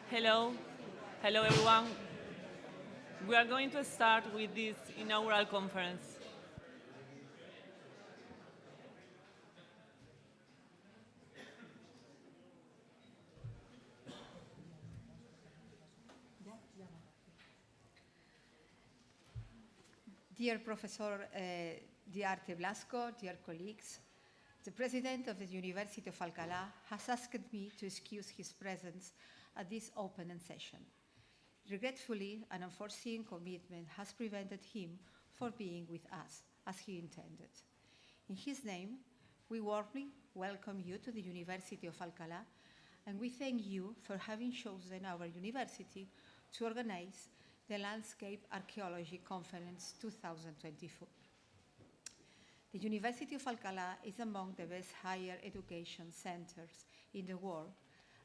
Hello. Hello, everyone. We are going to start with this inaugural conference. Dear Professor Diarte Blasco, dear colleagues, the President of the University of Alcalá has asked me to excuse his presence at this opening session. Regretfully, an unforeseen commitment has prevented him from being with us as he intended. In his name, we warmly welcome you to the University of Alcalá, and we thank you for having chosen our university to organize the Landscape Archaeology Conference 2024. The University of Alcalá is among the best higher education centers in the world,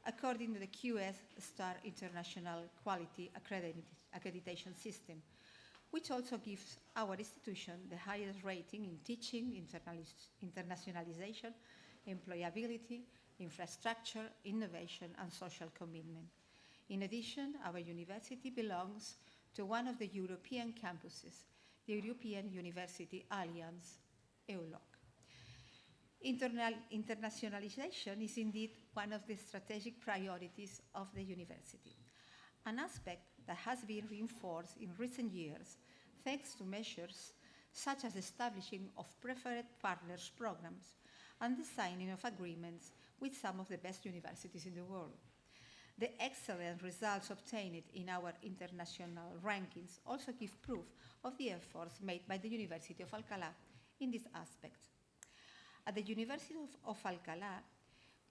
according to the QS Star International Quality Accreditation System, which also gives our institution the highest rating in teaching, internationalization, employability, infrastructure, innovation, and social commitment. In addition, our university belongs to one of the European campuses, the European University Alliance, EULOC. Internationalization is indeed one of the strategic priorities of the university, an aspect that has been reinforced in recent years thanks to measures such as establishing of preferred partners programs and the signing of agreements with some of the best universities in the world. The excellent results obtained in our international rankings also give proof of the efforts made by the University of Alcalá in this aspect. At the University of Alcalá,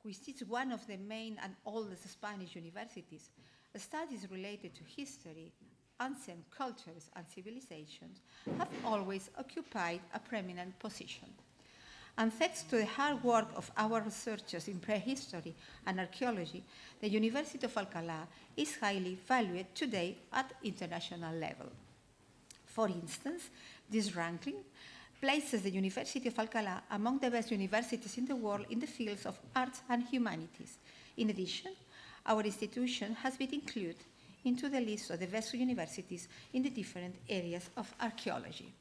which is one of the main and oldest Spanish universities, studies related to history, ancient cultures, and civilizations have always occupied a prominent position. And thanks to the hard work of our researchers in prehistory and archaeology, the University of Alcalá is highly valued today at international level. For instance, this ranking places the University of Alcalá among the best universities in the world in the fields of arts and humanities. In addition, our institution has been included into the list of the best universities in the different areas of archaeology.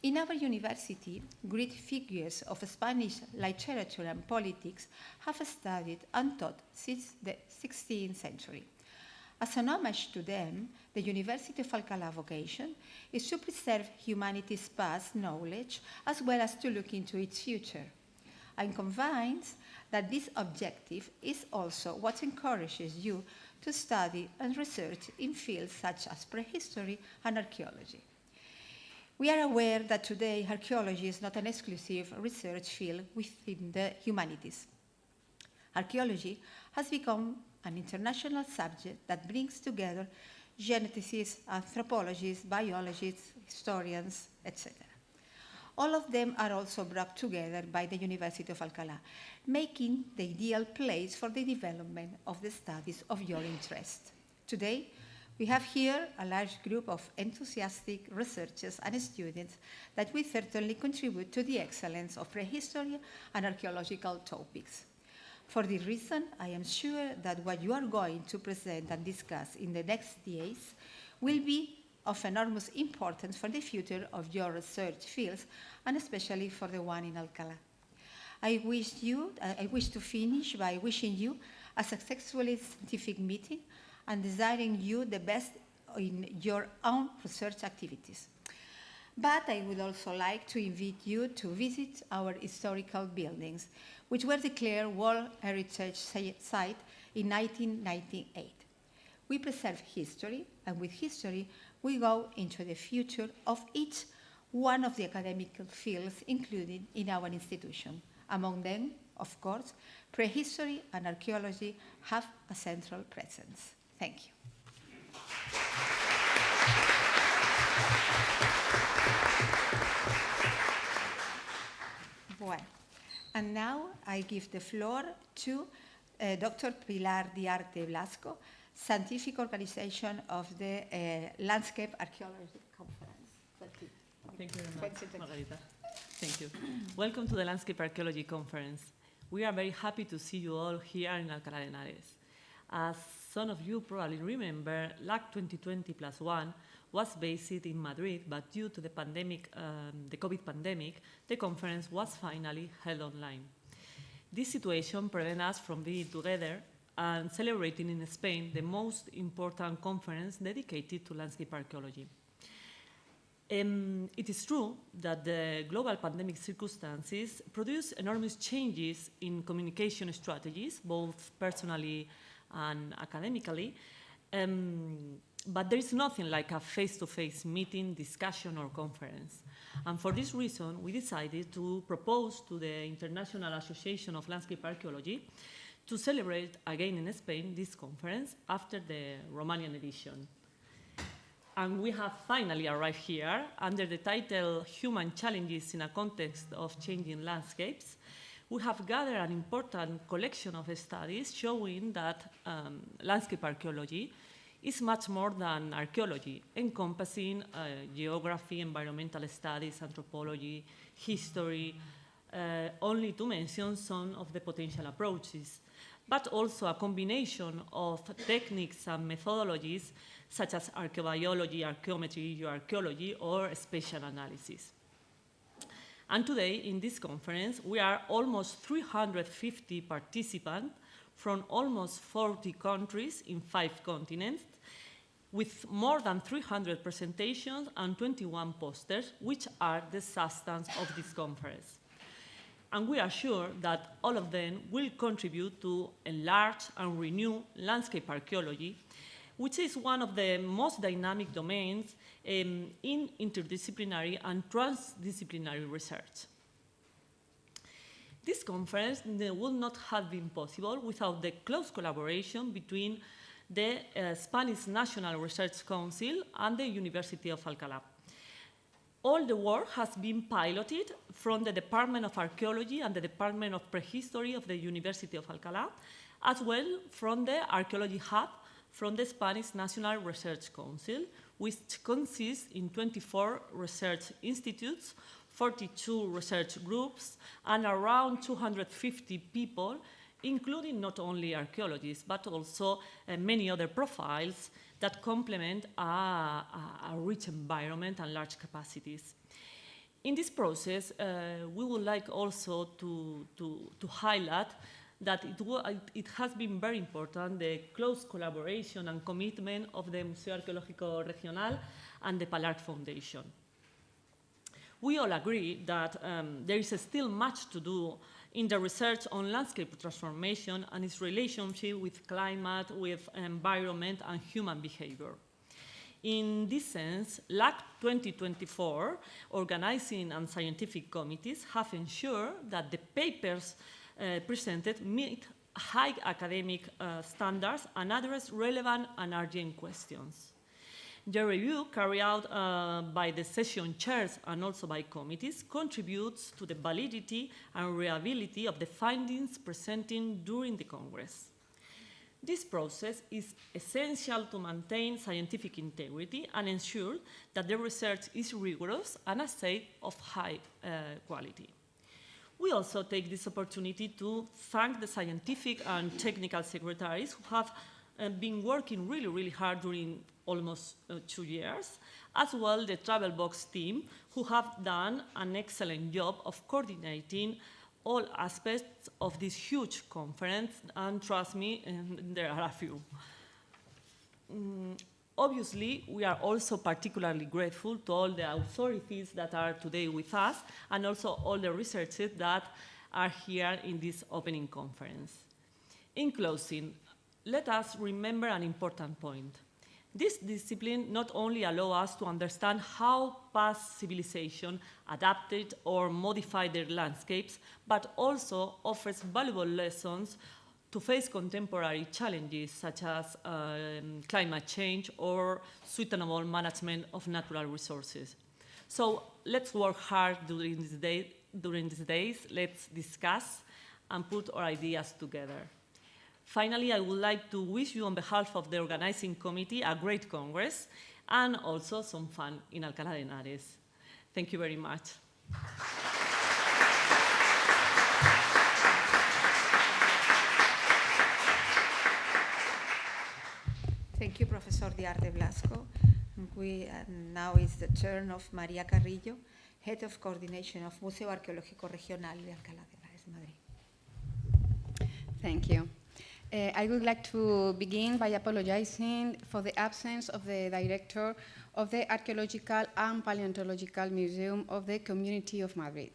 In our university, great figures of Spanish literature and politics have studied and taught since the 16th century. As an homage to them, the University of Alcalá vocation is to preserve humanity's past knowledge as well as to look into its future. I'm convinced that this objective is also what encourages you to study and research in fields such as prehistory and archaeology. We are aware that today archaeology is not an exclusive research field within the humanities. Archaeology has become an international subject that brings together geneticists, anthropologists, biologists, historians, etc. All of them are also brought together by the University of Alcalá, making the ideal place for the development of the studies of your interest. Today, we have here a large group of enthusiastic researchers and students that will certainly contribute to the excellence of prehistory and archaeological topics. For this reason, I am sure that what you are going to present and discuss in the next days will be of enormous importance for the future of your research fields, and especially for the one in Alcalá. I wish to finish by wishing you a successful scientific meeting and desiring you the best in your own research activities. But I would also like to invite you to visit our historical buildings, which were declared World Heritage Site in 1998. We preserve history, and with history, we go into the future of each one of the academic fields included in our institution. Among them, of course, prehistory and archaeology have a central presence. Thank you. Well, and now I give the floor to Dr. Pilar Diarte Blasco, Scientific Organization of the Landscape Archaeology Conference. Thank you very much, Margarita. Thank you. Welcome to the Landscape Archaeology Conference. We are very happy to see you all here in Alcalá de Henares. As some of you probably remember, LAC2020+1 was based in Madrid, but due to the pandemic, the COVID pandemic, the conference was finally held online. This situation prevented us from being together and celebrating in Spain the most important conference dedicated to landscape archaeology. It is true that the global pandemic circumstances produce enormous changes in communication strategies, both personally and academically, but there is nothing like a face-to-face meeting, discussion, or conference. And for this reason, we decided to propose to the International Association of Landscape Archaeology to celebrate again in Spain this conference after the Romanian edition. And we have finally arrived here under the title Human Challenges in a Context of Changing Landscapes. We have gathered an important collection of studies showing that landscape archaeology is much more than archaeology, encompassing geography, environmental studies, anthropology, history, only to mention some of the potential approaches, but also a combination of techniques and methodologies such as archaeobiology, archaeometry, geoarchaeology, or spatial analysis. And today, in this conference, we are almost 350 participants from almost 40 countries in 5 continents, with more than 300 presentations and 21 posters, which are the substance of this conference. And we are sure that all of them will contribute to enlarge and renew landscape archaeology, which is one of the most dynamic domains in interdisciplinary and transdisciplinary research. This conference would not have been possible without the close collaboration between the Spanish National Research Council and the University of Alcalá. All the work has been piloted from the Department of Archaeology and the Department of Prehistory of the University of Alcalá, as well from the Archaeology Hub from the Spanish National Research Council, which consists in 24 research institutes, 42 research groups, and around 250 people, including not only archaeologists, but also many other profiles that complement a rich environment and large capacities. In this process, we would like also to highlight that it has been very important, the close collaboration and commitment of the Museo Arqueológico Regional and the PALARC Foundation. We all agree that there is still much to do in the research on landscape transformation and its relationship with climate, with environment, and human behavior. In this sense, LAC2024 organizing and scientific committees have ensured that the papers presented meet high academic standards and address relevant and urgent questions. The review carried out by the session chairs and also by committees contributes to the validity and reliability of the findings presented during the Congress. This process is essential to maintain scientific integrity and ensure that the research is rigorous and a state of high quality. We also take this opportunity to thank the scientific and technical secretaries who have been working really hard during almost 2 years, as well the travel box team, who have done an excellent job of coordinating all aspects of this huge conference, and trust me, there are a few. Obviously, we are also particularly grateful to all the authorities that are today with us, and also all the researchers that are here in this opening conference. In closing, let us remember an important point. This discipline not only allows us to understand how past civilization adapted or modified their landscapes, but also offers valuable lessons to face contemporary challenges such as climate change or sustainable management of natural resources. So let's work hard during these days. Let's discuss and put our ideas together. Finally, I would like to wish you on behalf of the organizing committee a great Congress and also some fun in Alcalá de Henares. Thank you very much. Thank you, Professor Diarte Blasco. Now it's the turn of María Carrillo, Head of Coordination of Museo Arqueológico Regional de Alcalá de Madrid. Thank you. I would like to begin by apologizing for the absence of the director of the Archaeological and Paleontological Museum of the Community of Madrid,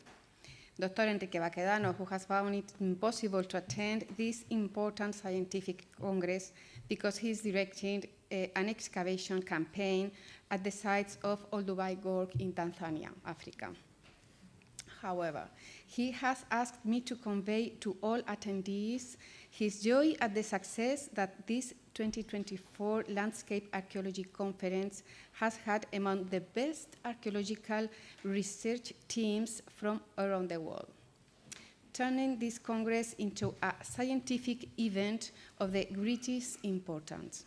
Dr. Enrique Baquedano, who has found it impossible to attend this important scientific congress because he is directing an excavation campaign at the sites of Olduvai Gorge in Tanzania, Africa. However, he has asked me to convey to all attendees his joy at the success that this 2024 Landscape Archaeology Conference has had among the best archaeological research teams from around the world, turning this Congress into a scientific event of the greatest importance.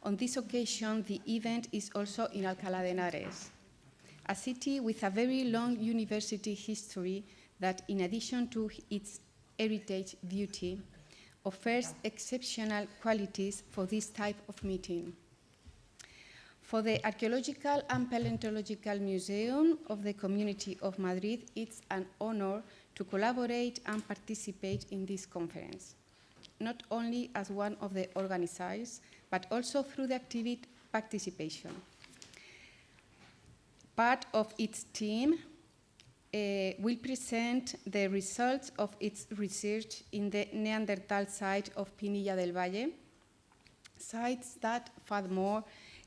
On this occasion, the event is also in Alcalá de Henares, a city with a very long university history that, in addition to its heritage beauty, offers exceptional qualities for this type of meeting. For the Archaeological and Paleontological Museum of the Community of Madrid, it's an honor to collaborate and participate in this conference, not only as one of the organizers, but also through the active participation. Part of its team will present the results of its research in the Neanderthal site of Pinilla del Valle, sites that, furthermore,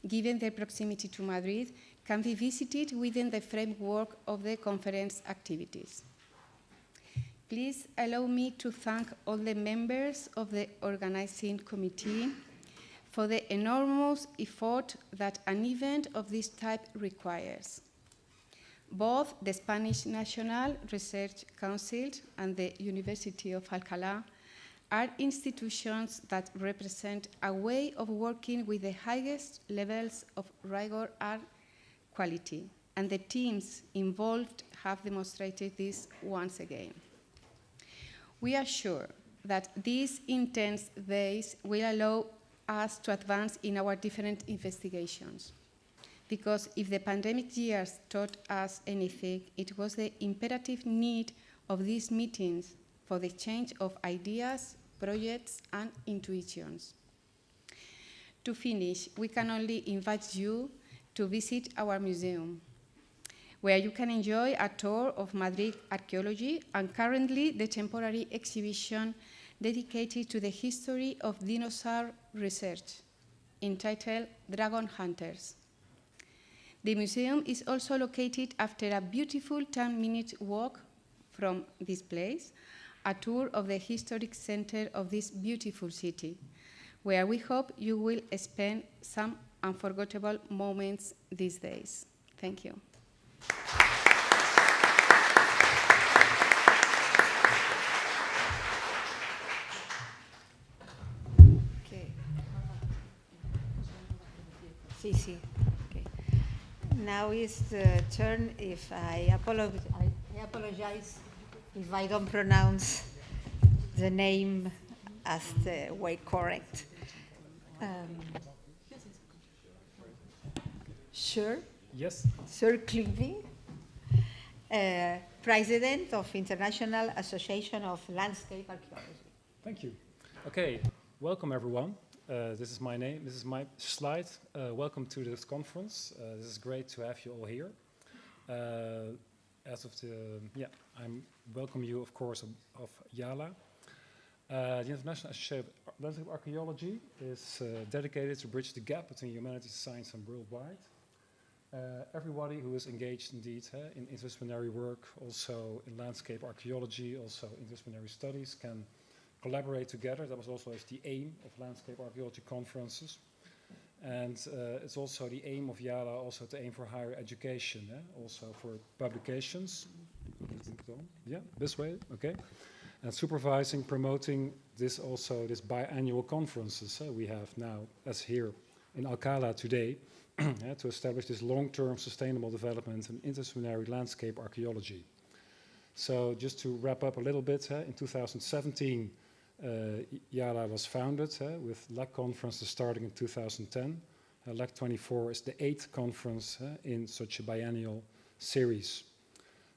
given their proximity to Madrid, can be visited within the framework of the conference activities. Please allow me to thank all the members of the organizing committee for the enormous effort that an event of this type requires. Both the Spanish National Research Council and the University of Alcalá are institutions that represent a way of working with the highest levels of rigor and quality, and the teams involved have demonstrated this once again. We are sure that these intense days will allow us to advance in our different investigations, because if the pandemic years taught us anything, it was the imperative need of these meetings for the exchange of ideas, projects, and intuitions. To finish, we can only invite you to visit our museum, where you can enjoy a tour of Madrid archaeology and currently the temporary exhibition dedicated to the history of dinosaur research, entitled Dragon Hunters. The museum is also located after a beautiful 10-minute walk from this place, a tour of the historic center of this beautiful city, where we hope you will spend some unforgettable moments these days. Thank you. Okay. Sí. Okay. Now is the turn, if I apologize if I don't pronounce the name as the way correct. Sir? Yes. Sir Clipping, President of International Association of Landscape Archaeology. Thank you. Okay, welcome everyone. This is my name, this is my slide. Welcome to this conference. This is great to have you all here. I'm welcome you, of course, of YALA. The International Association of Landscape Archaeology is dedicated to bridge the gap between humanities, science, and worldwide. Everybody who is engaged indeed in interdisciplinary work, also in landscape archaeology, also interdisciplinary studies, can collaborate together. That was also the aim of landscape archaeology conferences. And it's also the aim of YALA also to aim for higher education, also for publications. Yeah, this way, okay. And supervising, promoting this biannual conferences we have now, as here in Alcalá today, to establish this long-term sustainable development in interdisciplinary landscape archaeology. So just to wrap up a little bit, in 2017, YALA was founded with LAC conferences starting in 2010. LAC2024 is the 8th conference in such a biennial series.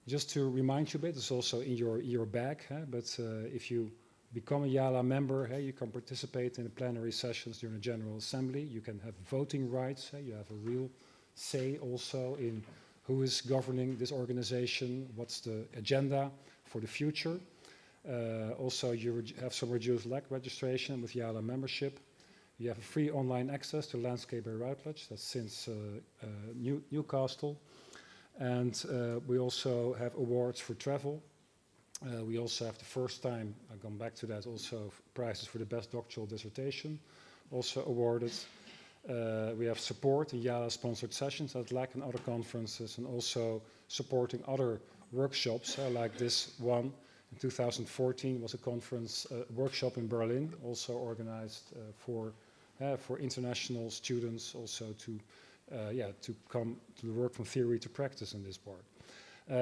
Just to remind you a bit, it's also in your bag, but if you become a YALA member, you can participate in the plenary sessions during the General Assembly. You can have voting rights. You have a real say also in who is governing this organization, what's the agenda for the future. Also, you have some reduced LAC registration with YALA membership. You have a free online access to Landscape by Routledge, that's since Newcastle. And we also have awards for travel. We also have the first time, I'll come back to that, also prizes for the best doctoral dissertation, also awarded. We have support in YALA-sponsored sessions at LAC and other conferences, and also supporting other workshops, like this one. In 2014 was a conference, workshop in Berlin, also organized for international students, also to come to the work from theory to practice in this part.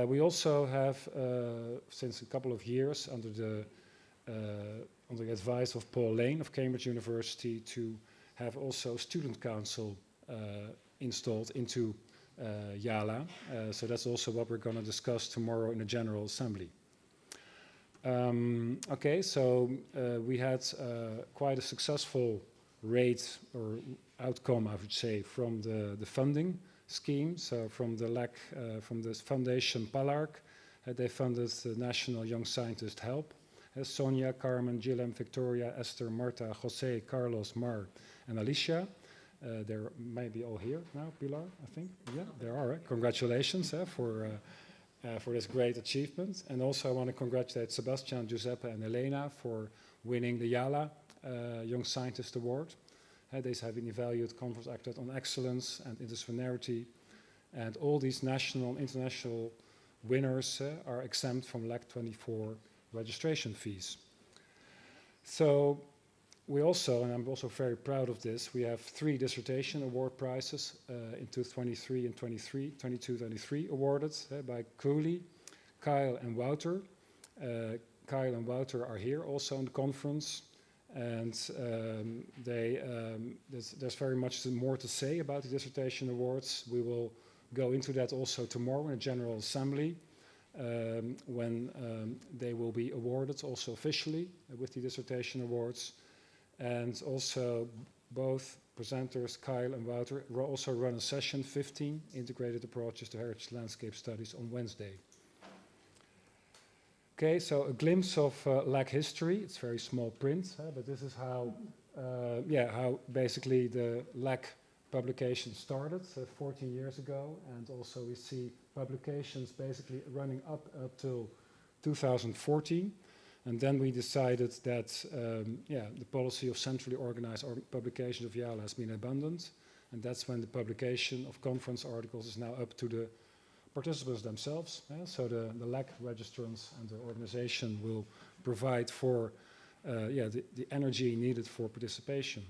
We also have, since a couple of years, under the advice of Paul Lane of Cambridge University, to have also student council installed into YALA. So that's also what we're going to discuss tomorrow in the General Assembly. Okay, so we had quite a successful rate or outcome, I would say, from the funding scheme. So from the LAC, from the Foundation PALARC, they funded the National Young Scientist Help. Sonia, Carmen, Gilem, Victoria, Esther, Marta, Jose, Carlos, Mar, and Alicia. They're maybe all here now, Pilar, I think. Yeah, they are. Right? Congratulations for this great achievement. And also I want to congratulate Sebastian, Giuseppe, and Elena for winning the YALA Young Scientist Award. They have been evaluated, conference acted on excellence and interdisciplinarity. And all these national and international winners are exempt from LAC2024 registration fees. So we also, and I'm also very proud of this, we have 3 dissertation award prizes in 2023 and 22-23 awarded by Cooley, Kyle, and Wouter. Kyle and Wouter are here also in the conference, and there's very much more to say about the dissertation awards. We will go into that also tomorrow in the General Assembly, when they will be awarded also officially with the dissertation awards. And also both presenters, Kyle and Wouter, will also run a session 15, Integrated Approaches to Heritage Landscape Studies, on Wednesday. Okay, so a glimpse of LAC history. It's very small print, but this is how, how basically the LAC publication started 14 years ago. And also we see publications basically running up till 2014. And then we decided that the policy of centrally organized publications of YALA has been abandoned. And that's when the publication of conference articles is now up to the participants themselves. So the LAC registrants and the organization will provide for the energy needed for participation.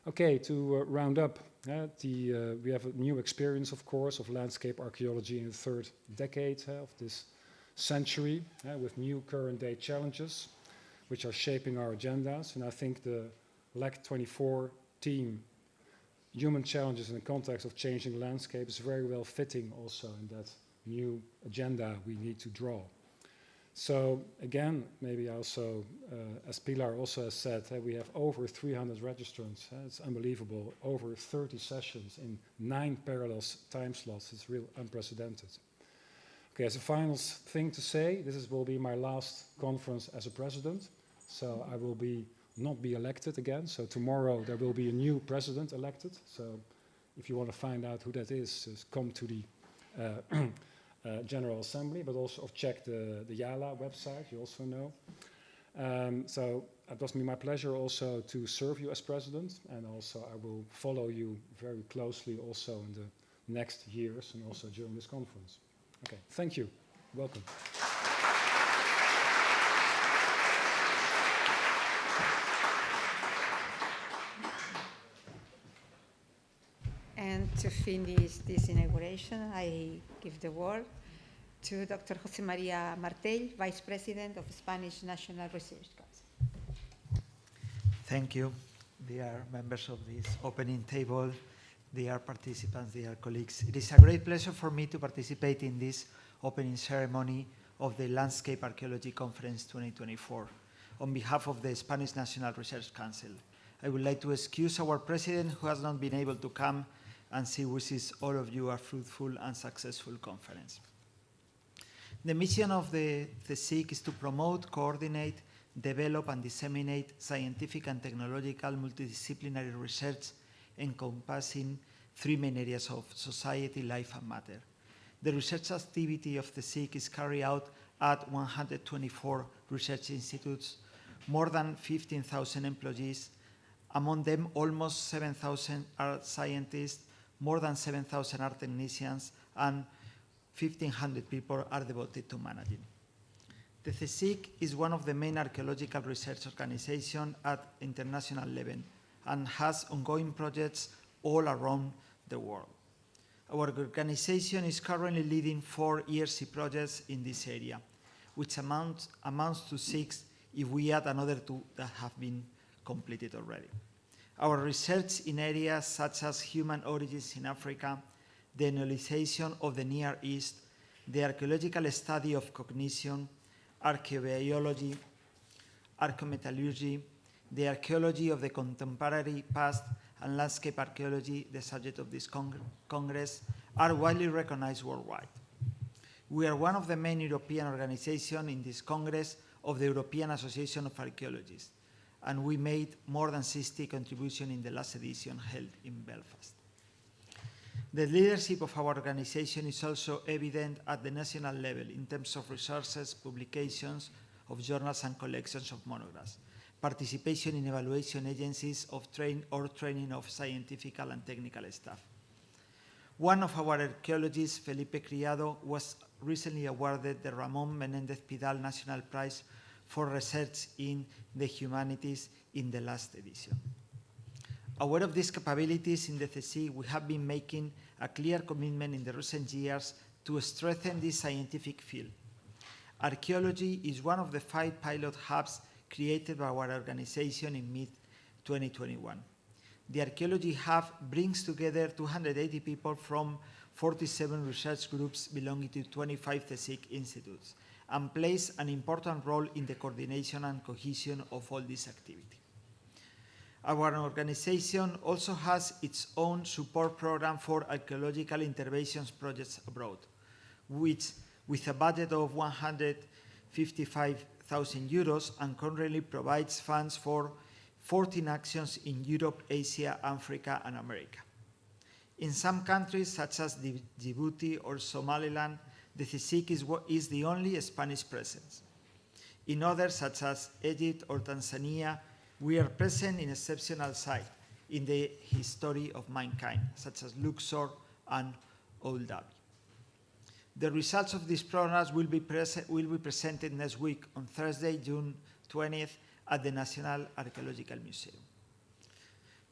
Okay, to round up, we have a new experience, of course, of landscape archaeology in the 3rd decade of this century, with new current day challenges which are shaping our agendas. And I think the LAC2024 team, human challenges in the context of changing landscape, is very well fitting also in that new agenda we need to draw. So again, maybe also, as Pilar also has said, we have over 300 registrants. It's unbelievable. Over 30 sessions in 9 parallel time slots. It's real unprecedented. Okay, as a final thing to say, this will be my last conference as a president. So I will not be elected again. So tomorrow there will be a new president elected. So if you want to find out who that is, just come to the General Assembly, but also check the YALA website, you also know. So it was my pleasure also to serve you as president, and also I will follow you very closely also in the next years and also during this conference. Okay, thank you. Welcome. And to finish this inauguration, I give the word to Dr. José María Martell, Vice President of Spanish National Research Council. Thank you, dear members of this opening table, dear participants, dear colleagues. It is a great pleasure for me to participate in this opening ceremony of the Landscape Archaeology Conference 2024 on behalf of the Spanish National Research Council. I would like to excuse our president who has not been able to come, and she wishes all of you a fruitful and successful conference. The mission of the CSIC is to promote, coordinate, develop and disseminate scientific and technological multidisciplinary research encompassing three main areas of society, life and matter. The research activity of the CSIC is carried out at 124 research institutes, more than 15,000 employees, among them almost 7,000 art scientists, more than 7,000 art technicians, and 1,500 people are devoted to managing. The CSIC is one of the main archaeological research organizations at international level and has ongoing projects all around the world. Our organization is currently leading 4 ERC projects in this area, which amounts to 6 if we add another 2 that have been completed already. Our research in areas such as human origins in Africa, the neolithization of the Near East, the archaeological study of cognition, archaeobiology, archaeometallurgy, the archaeology of the contemporary past, and landscape archaeology, the subject of this Congress, are widely recognized worldwide. We are one of the main European organizations in this Congress of the European Association of Archaeologists, and we made more than 60 contributions in the last edition held in Belfast. The leadership of our organization is also evident at the national level in terms of resources, publications of journals and collections of monographs, participation in evaluation agencies of training of scientific and technical staff. One of our archaeologists, Felipe Criado, was recently awarded the Ramón Menéndez Pidal National Prize for Research in the Humanities in the last edition. Aware of these capabilities in the CSIC, we have been making a clear commitment in the recent years to strengthen this scientific field. Archaeology is one of the 5 pilot hubs created by our organization in mid-2021. The Archaeology Hub brings together 280 people from 47 research groups belonging to 25 CSIC institutes and plays an important role in the coordination and cohesion of all this activity. Our organization also has its own support program for archaeological interventions projects abroad, which, with a budget of 155,000 euros, and currently provides funds for 14 actions in Europe, Asia, Africa, and America. In some countries, such as Djibouti or Somaliland, the CSIC is the only Spanish presence. In others, such as Egypt or Tanzania, we are present in exceptional sites in the history of mankind, such as Luxor and Old Dhabi. The results of these programs will be presented next week on Thursday, June 20th, at the National Archaeological Museum.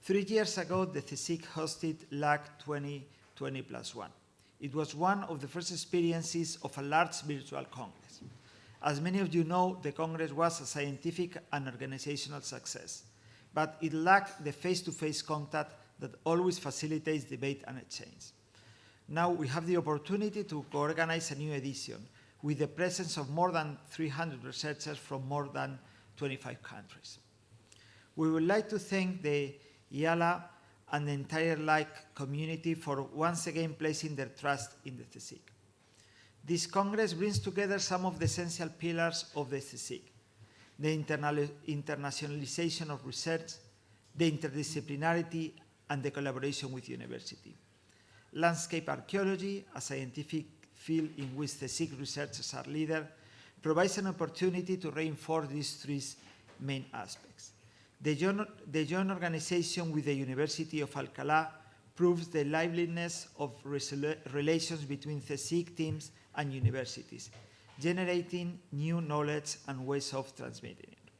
3 years ago, the CSIC hosted LAC2020+1. It was one of the first experiences of a large virtual Congress. As many of you know, the Congress was a scientific and organizational success, but it lacked the face-to-face contact that always facilitates debate and exchange. Now we have the opportunity to co-organize a new edition with the presence of more than 300 researchers from more than 25 countries. We would like to thank the IALA and the entire LAC community for once again placing their trust in the CSIC. This Congress brings together some of the essential pillars of the CSIC: the internationalization of research, the interdisciplinarity, and the collaboration with university. Landscape archaeology, a scientific field in which CSIC researchers are leaders, provides an opportunity to reinforce these 3 main aspects. The joint organization with the University of Alcalá proves the liveliness of relations between CSIC teams and universities, generating new knowledge and ways of transmitting it.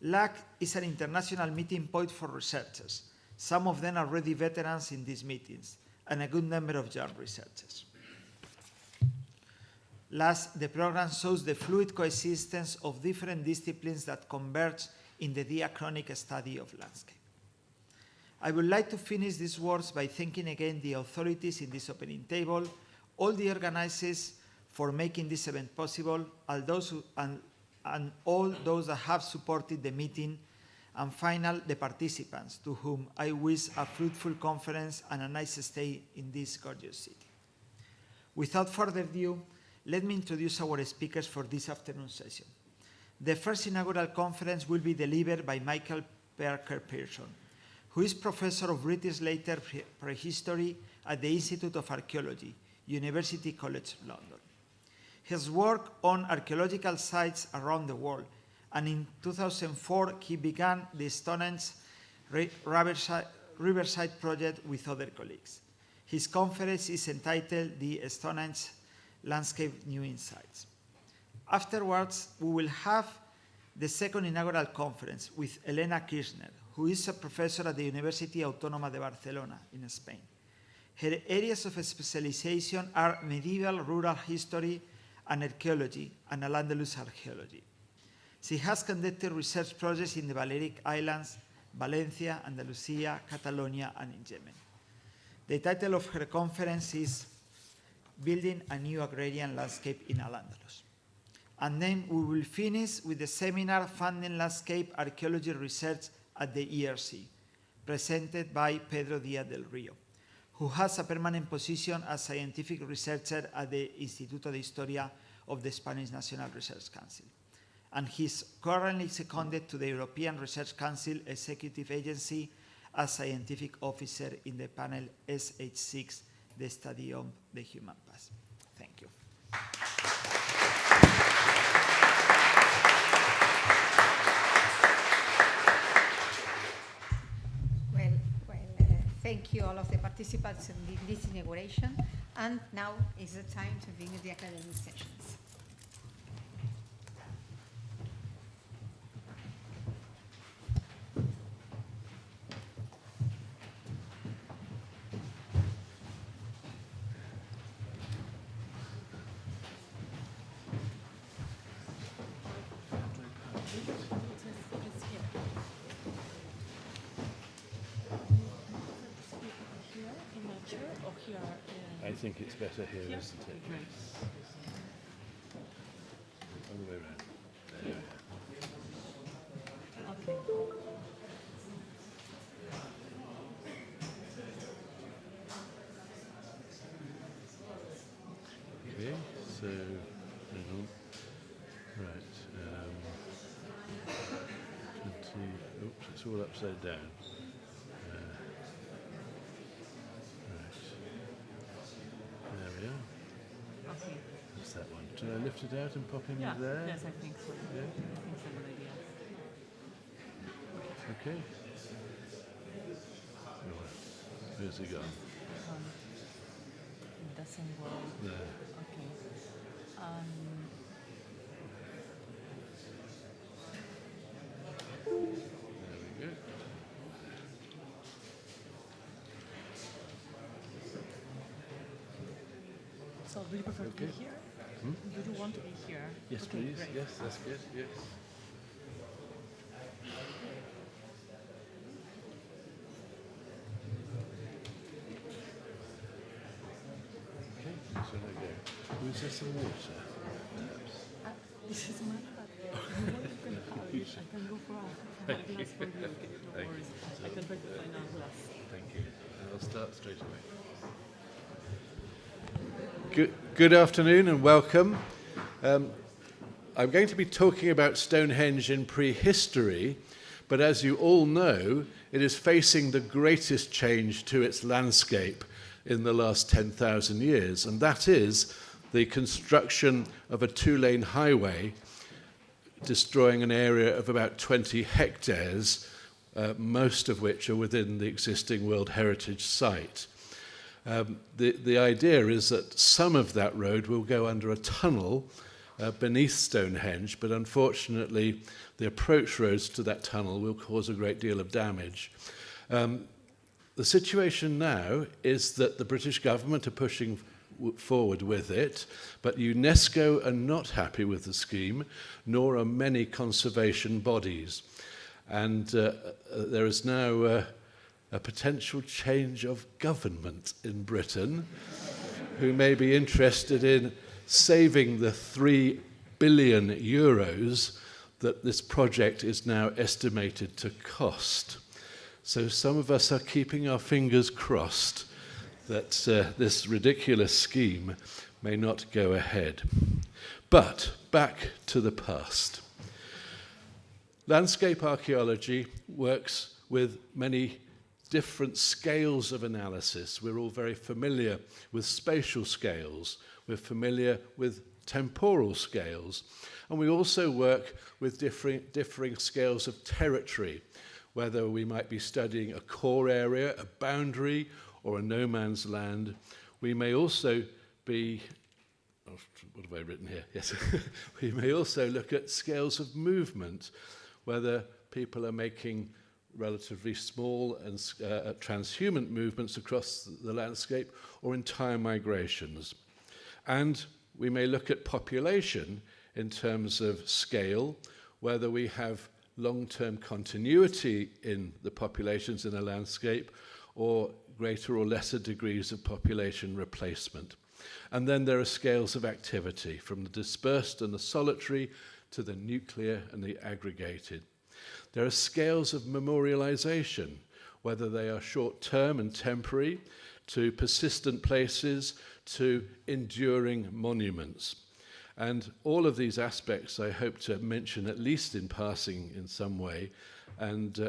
LAC is an international meeting point for researchers. Some of them are already veterans in these meetings, and a good number of young researchers. Last, the program shows the fluid coexistence of different disciplines that converge in the diachronic study of landscape. I would like to finish these words by thanking again the authorities in this opening table, all the organizers for making this event possible, and all those that have supported the meeting, and finally, the participants, to whom I wish a fruitful conference and a nice stay in this gorgeous city. Without further ado, let me introduce our speakers for this afternoon session. The first inaugural conference will be delivered by Michael Parker-Pearson, who is Professor of British Later Prehistory at the Institute of Archaeology, University College London. His work on archaeological sites around the world, and in 2004 he began the Stonehenge Riverside project with other colleagues. His conference is entitled The Stonehenge Landscape New Insights. Afterwards, we will have the second inaugural conference with Elena Kirchner, who is a professor at the University Autónoma de Barcelona in Spain. Her areas of specialization are medieval rural history and archaeology, and Al-Andalus archaeology. She has conducted research projects in the Balearic Islands, Valencia, Andalusia, Catalonia, and in Yemen. The title of her conference is Building a New Agrarian Landscape in Al-Andalus. And then we will finish with the seminar Funding Landscape Archaeology Research at the ERC, presented by Pedro Díaz del Río, who has a permanent position as scientific researcher at the Instituto de Historia of the Spanish National Research Council. And he is currently seconded to the European Research Council Executive Agency as scientific officer in the panel SH6, the study of the human past. Thank you. Thank you all of the participants in this inauguration. And now is the time to begin the academic sessions. I think it's better here, isn't it? All the way around. There. Okay. Okay, so, hang on. Right. 20, oops, it's all upside down. Okay. That's that one. Should I lift it out and pop him there? Yes, I think so. Yeah. I think it's a good idea. Okay. Oh, where's he gone? It doesn't work. There. Okay. There we go. So do you prefer to be here? Do you want to be here? Yes, okay, please. Great. Yes, that's good. Yes. Okay, so there we go. Was there some water, perhaps? This is mine, but if you want, you can have it. I can go for a glass for you. No worries. I can try to find a glass. Thank you. And I'll start straight away. Good afternoon and welcome. I'm going to be talking about Stonehenge in prehistory, but as you all know, it is facing the greatest change to its landscape in the last 10,000 years, and that is the construction of a two-lane highway destroying an area of about 20 hectares, most of which are within the existing World Heritage Site. The idea is that some of that road will go under a tunnel beneath Stonehenge, but unfortunately the approach roads to that tunnel will cause a great deal of damage. The situation now is that the British government are pushing forward with it, but UNESCO are not happy with the scheme, nor are many conservation bodies. and there is now a potential change of government in Britain who may be interested in saving the 3 billion euros that this project is now estimated to cost. So some of us are keeping our fingers crossed that this ridiculous scheme may not go ahead. But back to the past. Landscape archaeology works with many different scales of analysis. We're all very familiar with spatial scales. We're familiar with temporal scales. And we also work with differing scales of territory, whether we might be studying a core area, a boundary, or a no man's land. We may also be, what have I written here? Yes. We may also look at scales of movement, whether people are making relatively small and transhuman movements across the landscape or entire migrations. And we may look at population in terms of scale, whether we have long-term continuity in the populations in a landscape or greater or lesser degrees of population replacement. And then there are scales of activity, from the dispersed and the solitary to the nuclear and the aggregated. There are scales of memorialization, whether they are short-term and temporary, to persistent places, to enduring monuments. And all of these aspects I hope to mention at least in passing in some way, and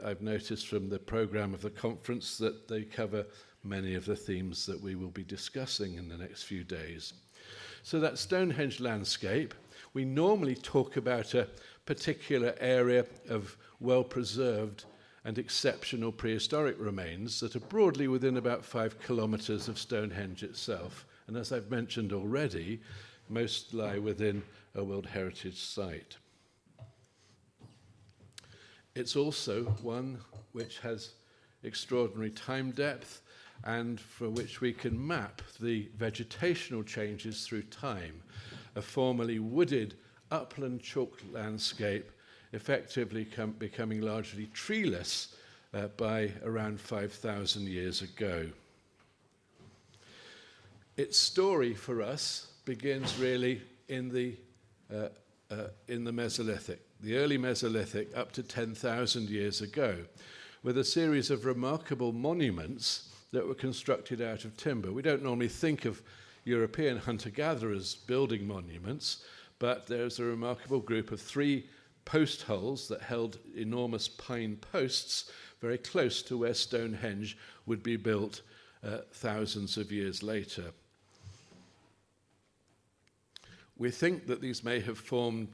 I've noticed from the program of the conference that they cover many of the themes that we will be discussing in the next few days. So that Stonehenge landscape, we normally talk about a particular area of well-preserved and exceptional prehistoric remains that are broadly within about 5 kilometers of Stonehenge itself. And as I've mentioned already, most lie within a World Heritage Site. It's also one which has extraordinary time depth and for which we can map the vegetational changes through time. A formerly wooded upland chalk landscape effectively becoming largely treeless by around 5,000 years ago. Its story for us begins really in the Mesolithic, the early Mesolithic up to 10,000 years ago, with a series of remarkable monuments that were constructed out of timber. We don't normally think of European hunter-gatherers building monuments, but there's a remarkable group of 3 post holes that held enormous pine posts very close to where Stonehenge would be built thousands of years later. We think that these may have formed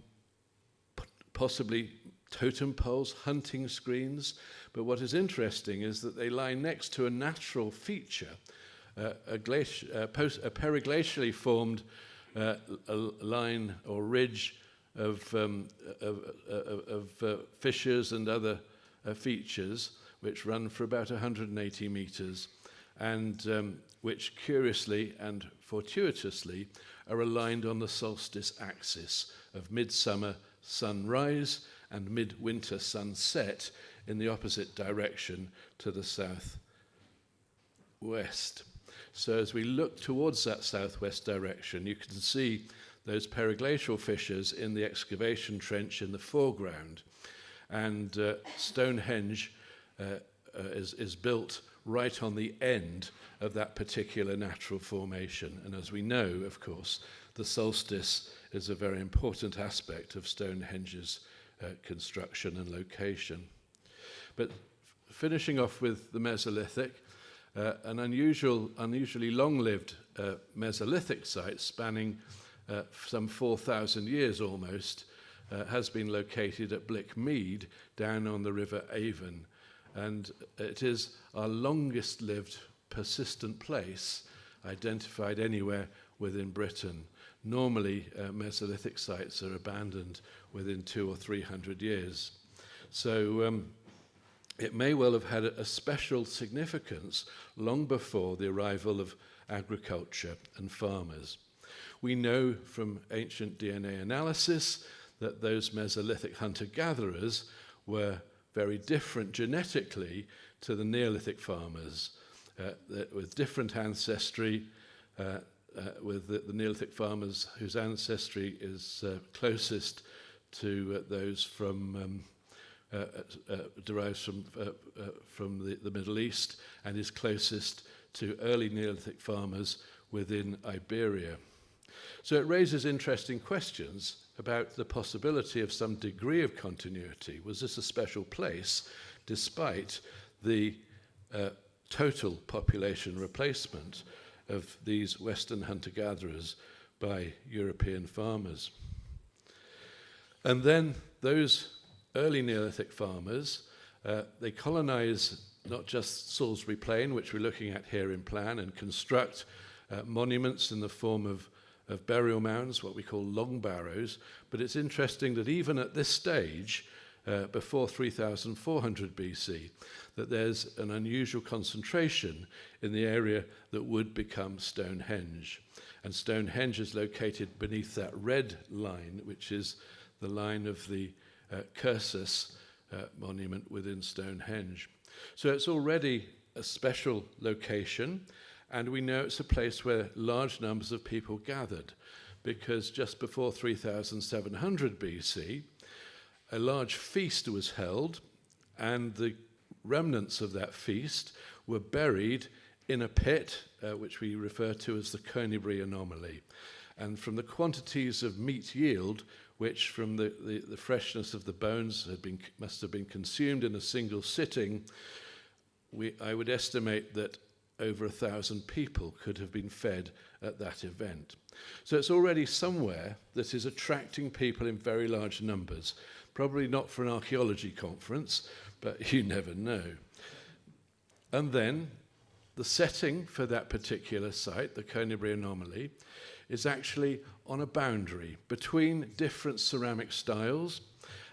possibly totem poles, hunting screens, but what is interesting is that they lie next to a natural feature, a periglacially formed line or ridge of fissures and other features which run for about 180 meters and which curiously and fortuitously are aligned on the solstice axis of midsummer sunrise and midwinter sunset in the opposite direction to the southwest. So as we look towards that southwest direction, you can see those periglacial fissures in the excavation trench in the foreground. And Stonehenge is built right on the end of that particular natural formation. And as we know, of course, the solstice is a very important aspect of Stonehenge's construction and location. But finishing off with the Mesolithic, an unusually long-lived Mesolithic site spanning some 4,000 years almost has been located at Blickmead down on the River Avon. And it is our longest lived persistent place identified anywhere within Britain. Normally, Mesolithic sites are abandoned within 200 or 300 years. So it may well have had a special significance long before the arrival of agriculture and farmers. We know from ancient DNA analysis that those Mesolithic hunter-gatherers were very different genetically to the Neolithic farmers, with different ancestry, with the Neolithic farmers whose ancestry is closest to those from derives from the Middle East, and is closest to early Neolithic farmers within Iberia. So it raises interesting questions about the possibility of some degree of continuity. Was this a special place despite the total population replacement of these Western hunter-gatherers by European farmers? And then those early Neolithic farmers, they colonize not just Salisbury Plain, which we're looking at here in plan, and construct monuments in the form of burial mounds, what we call long barrows. But it's interesting that even at this stage, before 3400 BC, that there's an unusual concentration in the area that would become Stonehenge. And Stonehenge is located beneath that red line, which is the line of the Cursus monument within Stonehenge. So it's already a special location, and we know it's a place where large numbers of people gathered, because just before 3700 BC, a large feast was held, and the remnants of that feast were buried in a pit, which we refer to as the Coneybury anomaly. And from the quantities of meat yield, which from the freshness of the bones must have been consumed in a single sitting, I would estimate that over 1,000 people could have been fed at that event. So it's already somewhere that is attracting people in very large numbers. Probably not for an archaeology conference, but you never know. And then the setting for that particular site, the Coneybury anomaly, is actually on a boundary between different ceramic styles,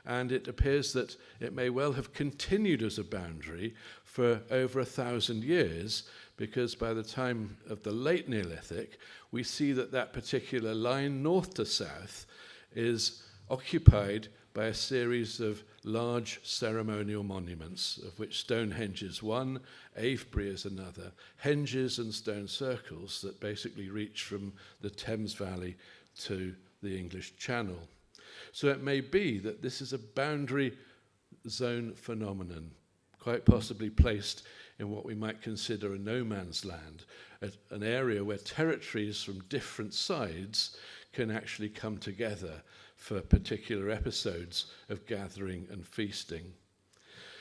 and it appears that it may well have continued as a boundary for over 1,000 years, because by the time of the late Neolithic, we see that that particular line north to south is occupied by a series of large ceremonial monuments, of which Stonehenge is one, Avebury is another, henges and stone circles that basically reach from the Thames Valley to the English Channel. So it may be that this is a boundary zone phenomenon, quite possibly placed in what we might consider a no man's land, an area where territories from different sides can actually come together for particular episodes of gathering and feasting.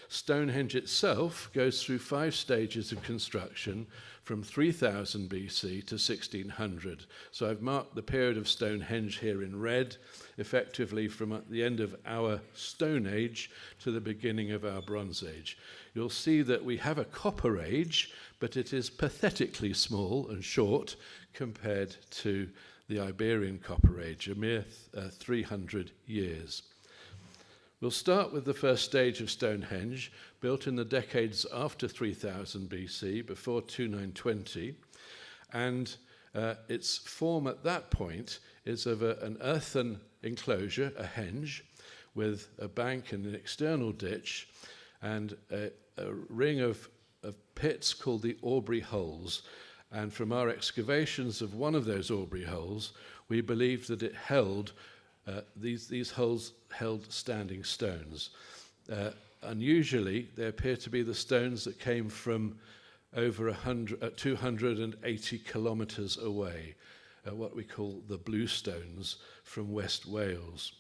Stonehenge itself goes through 5 stages of construction from 3000 BC to 1600. So I've marked the period of Stonehenge here in red, effectively from the end of our Stone Age to the beginning of our Bronze Age. You'll see that we have a Copper Age, but it is pathetically small and short compared to the Iberian Copper Age, a mere 300 years. We'll start with the first stage of Stonehenge, built in the decades after 3000 BC, before 2920, and its form at that point is of an earthen enclosure, a henge, with a bank and an external ditch, and a ring of pits called the Aubrey Holes. And from our excavations of one of those Aubrey holes, we believe that it held these holes held standing stones. Unusually, they appear to be the stones that came from over 280 kilometres away, what we call the Blue Stones from West Wales.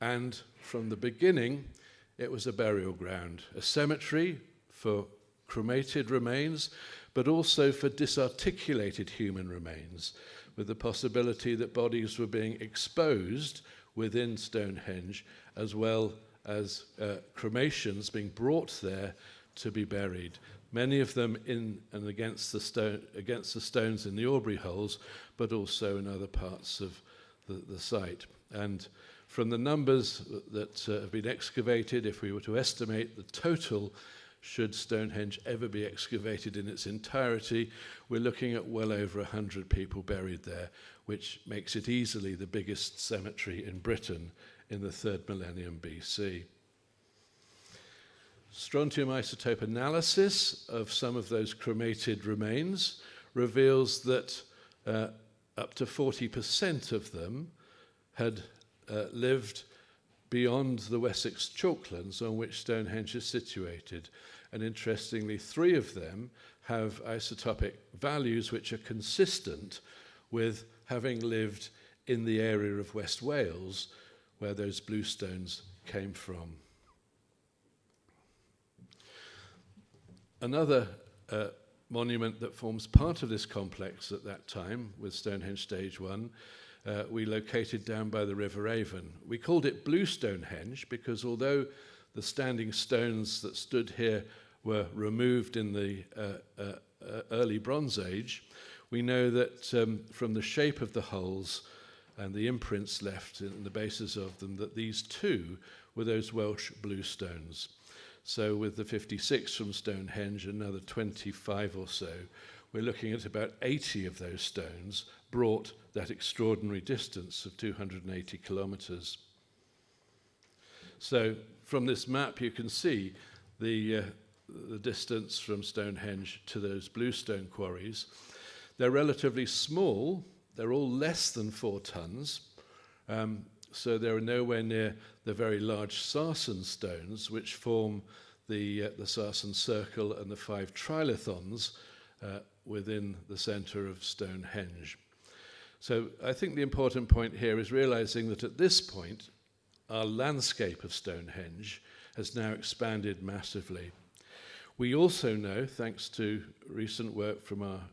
And from the beginning, it was a burial ground, a cemetery for cremated remains, but also for disarticulated human remains, with the possibility that bodies were being exposed within Stonehenge, as well as cremations being brought there to be buried. Many of them in and against the stones in the Aubrey holes, but also in other parts of the site. And from the numbers that have been excavated, if we were to estimate the total, should Stonehenge ever be excavated in its entirety, we're looking at well over 100 people buried there, which makes it easily the biggest cemetery in Britain in the 3rd millennium BC. Strontium isotope analysis of some of those cremated remains reveals that up to 40% of them had lived beyond the Wessex chalklands on which Stonehenge is situated. And interestingly, 3 of them have isotopic values which are consistent with having lived in the area of West Wales where those blue stones came from. Another monument that forms part of this complex at that time, with Stonehenge Stage 1, we located down by the River Avon. We called it Blue Stonehenge because although the standing stones that stood here were removed in the early Bronze Age, we know that from the shape of the holes and the imprints left in the bases of them, that these 2 were those Welsh blue stones. So with the 56 from Stonehenge, another 25 or so, we're looking at about 80 of those stones brought that extraordinary distance of 280 kilometres. So from this map you can see the distance from Stonehenge to those bluestone quarries. They're relatively small, they're all less than 4 tonnes, so they're nowhere near the very large sarsen stones which form the sarsen circle and the 5 trilithons within the centre of Stonehenge. So I think the important point here is realising that at this point our landscape of Stonehenge has now expanded massively. We also know, thanks to recent work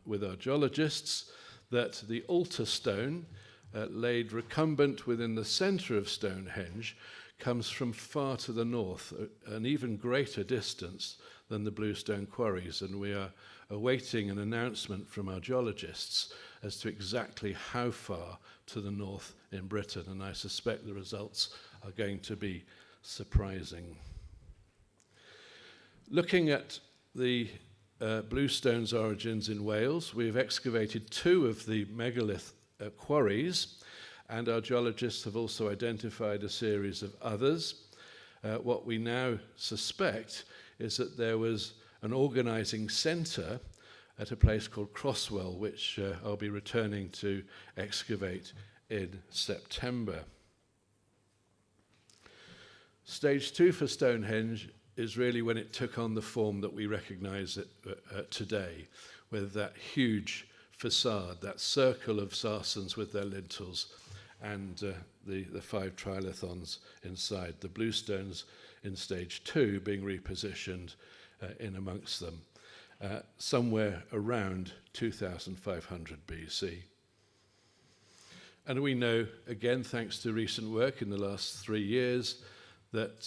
with our geologists, that the altar stone laid recumbent within the centre of Stonehenge comes from far to the north, an even greater distance than the bluestone quarries, and we are awaiting an announcement from our geologists as to exactly how far to the north in Britain, and I suspect the results are going to be surprising. Looking at the bluestone's origins in Wales, we've excavated 2 of the megalith quarries, and our geologists have also identified a series of others. What we now suspect is that there was an organising centre at a place called Crosswell, which I'll be returning to excavate in September. Stage 2 for Stonehenge is really when it took on the form that we recognise it today, with that huge facade, that circle of sarsens with their lintels, and the 5 trilithons inside, the bluestones in stage 2 being repositioned in amongst them, somewhere around 2500 BC. And we know, again, thanks to recent work in the last 3 years, that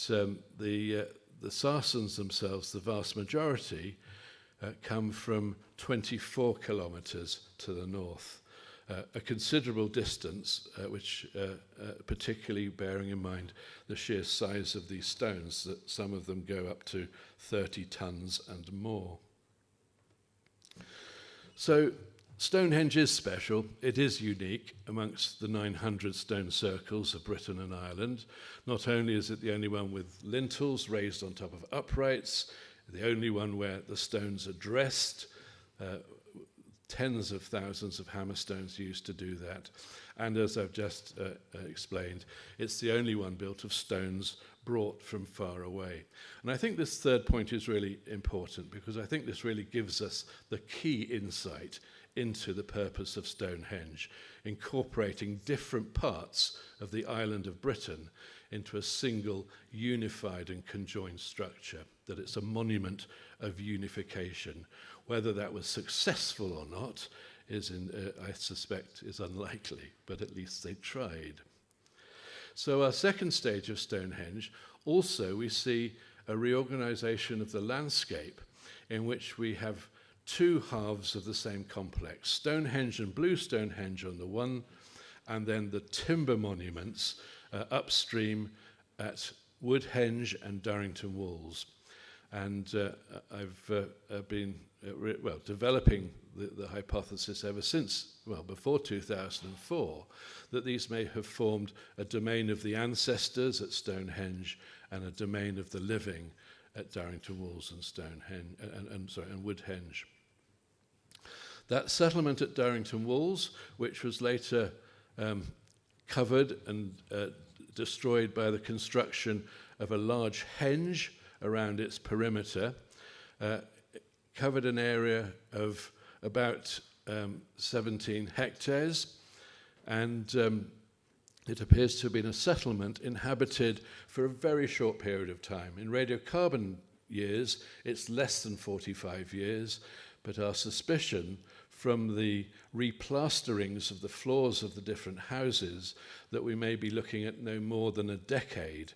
the sarsens themselves, the vast majority, come from 24 kilometres to the north. A considerable distance, which particularly bearing in mind the sheer size of these stones, that some of them go up to 30 tonnes and more. So Stonehenge is special. It is unique amongst the 900 stone circles of Britain and Ireland. Not only is it the only one with lintels raised on top of uprights, the only one where the stones are dressed, tens of thousands of hammerstones used to do that. And as I've just explained, it's the only one built of stones brought from far away. And I think this third point is really important, because I think this really gives us the key insight into the purpose of Stonehenge, incorporating different parts of the island of Britain into a single unified and conjoined structure, that it's a monument of unification. Whether that was successful or not is, I suspect, is unlikely, but at least they tried. So our second stage of Stonehenge, also we see a reorganization of the landscape in which we have 2 halves of the same complex, Stonehenge and Blue Stonehenge on the one, and then the timber monuments upstream at Woodhenge and Durrington Walls. And I've been developing the hypothesis ever since, before 2004, that these may have formed a domain of the ancestors at Stonehenge and a domain of the living at Darrington Walls and Stonehenge, and Woodhenge. That settlement at Darrington Walls, which was later covered and destroyed by the construction of a large henge around its perimeter, covered an area of about 17 hectares, and it appears to have been a settlement inhabited for a very short period of time. In radiocarbon years, it's less than 45 years, but our suspicion from the replasterings of the floors of the different houses that we may be looking at no more than a decade.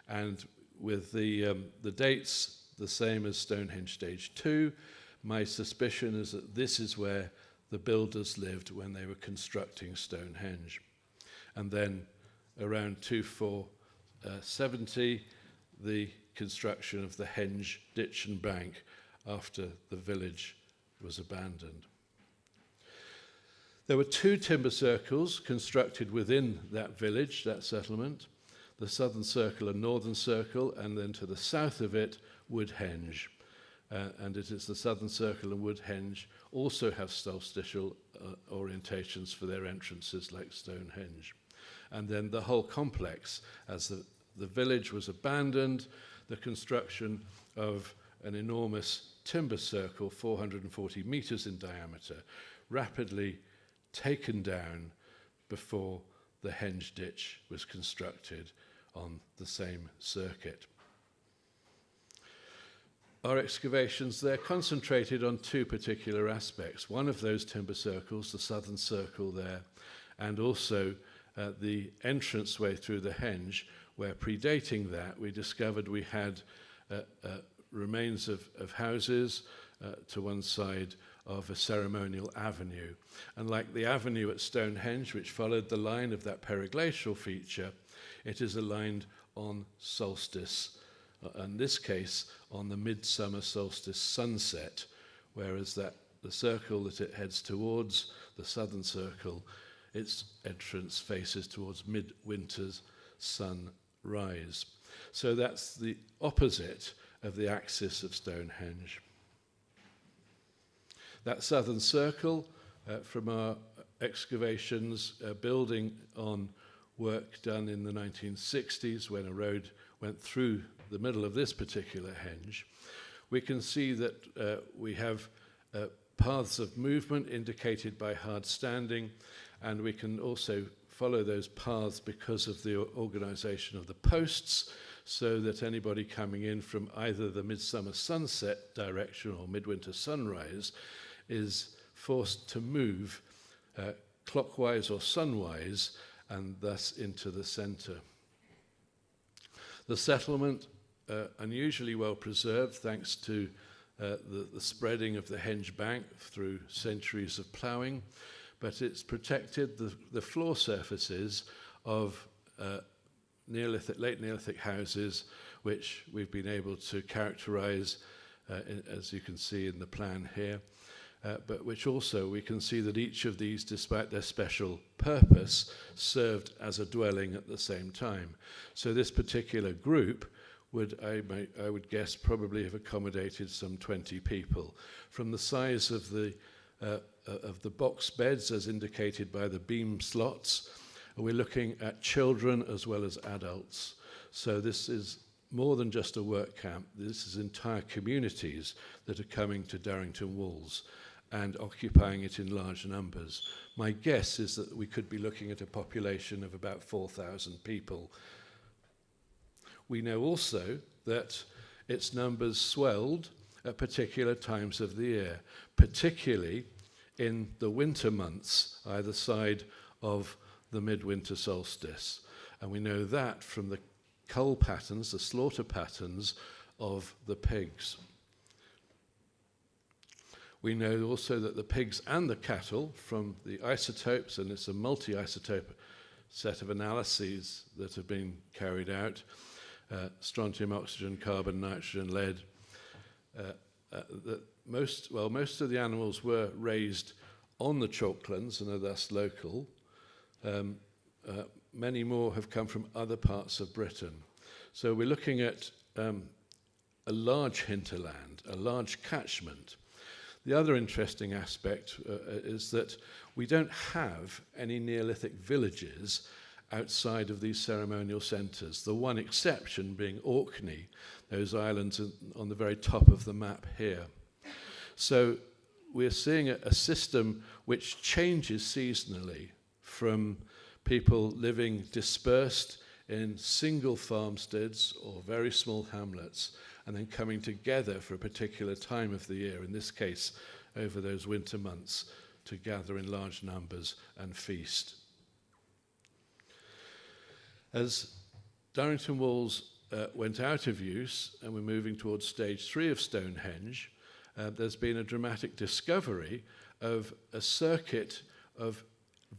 And with the dates the same as Stonehenge Stage 2, my suspicion is that this is where the builders lived when they were constructing Stonehenge. And then around 2470, the construction of the Henge ditch and bank after the village was abandoned. There were 2 timber circles constructed within that village, that settlement, the southern circle and northern circle, and then to the south of it, Woodhenge. And it is the southern circle and Woodhenge also have solstitial orientations for their entrances like Stonehenge. And then the whole complex, as the village was abandoned, the construction of an enormous timber circle, 440 meters in diameter, rapidly taken down before the Henge ditch was constructed on the same circuit. Our excavations there concentrated on 2 particular aspects. One of those timber circles, the southern circle there, and also the entranceway through the Henge, where predating that we discovered we had remains of houses to one side of a ceremonial avenue. And like the avenue at Stonehenge, which followed the line of that periglacial feature, it is aligned on solstice, in this case on the midsummer solstice sunset, whereas the circle that it heads towards, the southern circle, its entrance faces towards midwinter's sunrise. So that's the opposite of the axis of Stonehenge. That southern circle, from our excavations, building on work done in the 1960s when a road went through the middle of this particular henge, we can see that we have paths of movement indicated by hard standing, and we can also follow those paths because of the organization of the posts, so that anybody coming in from either the midsummer sunset direction or midwinter sunrise is forced to move clockwise or sunwise and thus into the center. The settlement, unusually well preserved thanks to the spreading of the Henge bank through centuries of ploughing, but it's protected the floor surfaces of late Neolithic houses, which we've been able to characterize, as you can see in the plan here, but which also we can see that each of these, despite their special purpose, served as a dwelling at the same time. So this particular group would, I would guess, probably have accommodated some 20 people. From the size of the box beds, as indicated by the beam slots, we're looking at children as well as adults. So this is more than just a work camp. This is entire communities that are coming to Darrington Walls and occupying it in large numbers. My guess is that we could be looking at a population of about 4,000 people. We know also that its numbers swelled at particular times of the year, particularly in the winter months, either side of the midwinter solstice. And we know that from the cull patterns, the slaughter patterns of the pigs. We know also that the pigs and the cattle, from the isotopes, and it's a multi-isotope set of analyses that have been carried out, strontium, oxygen, carbon, nitrogen, lead, that most of the animals were raised on the chalklands and are thus local. Many more have come from other parts of Britain. So we're looking at a large hinterland, a large catchment. The other interesting aspect is that we don't have any Neolithic villages outside of these ceremonial centres, the one exception being Orkney, those islands on the very top of the map here. So we're seeing a system which changes seasonally from people living dispersed in single farmsteads or very small hamlets and then coming together for a particular time of the year, in this case over those winter months, to gather in large numbers and feast. As Darrington Walls went out of use and we're moving towards stage 3 of Stonehenge, there's been a dramatic discovery of a circuit of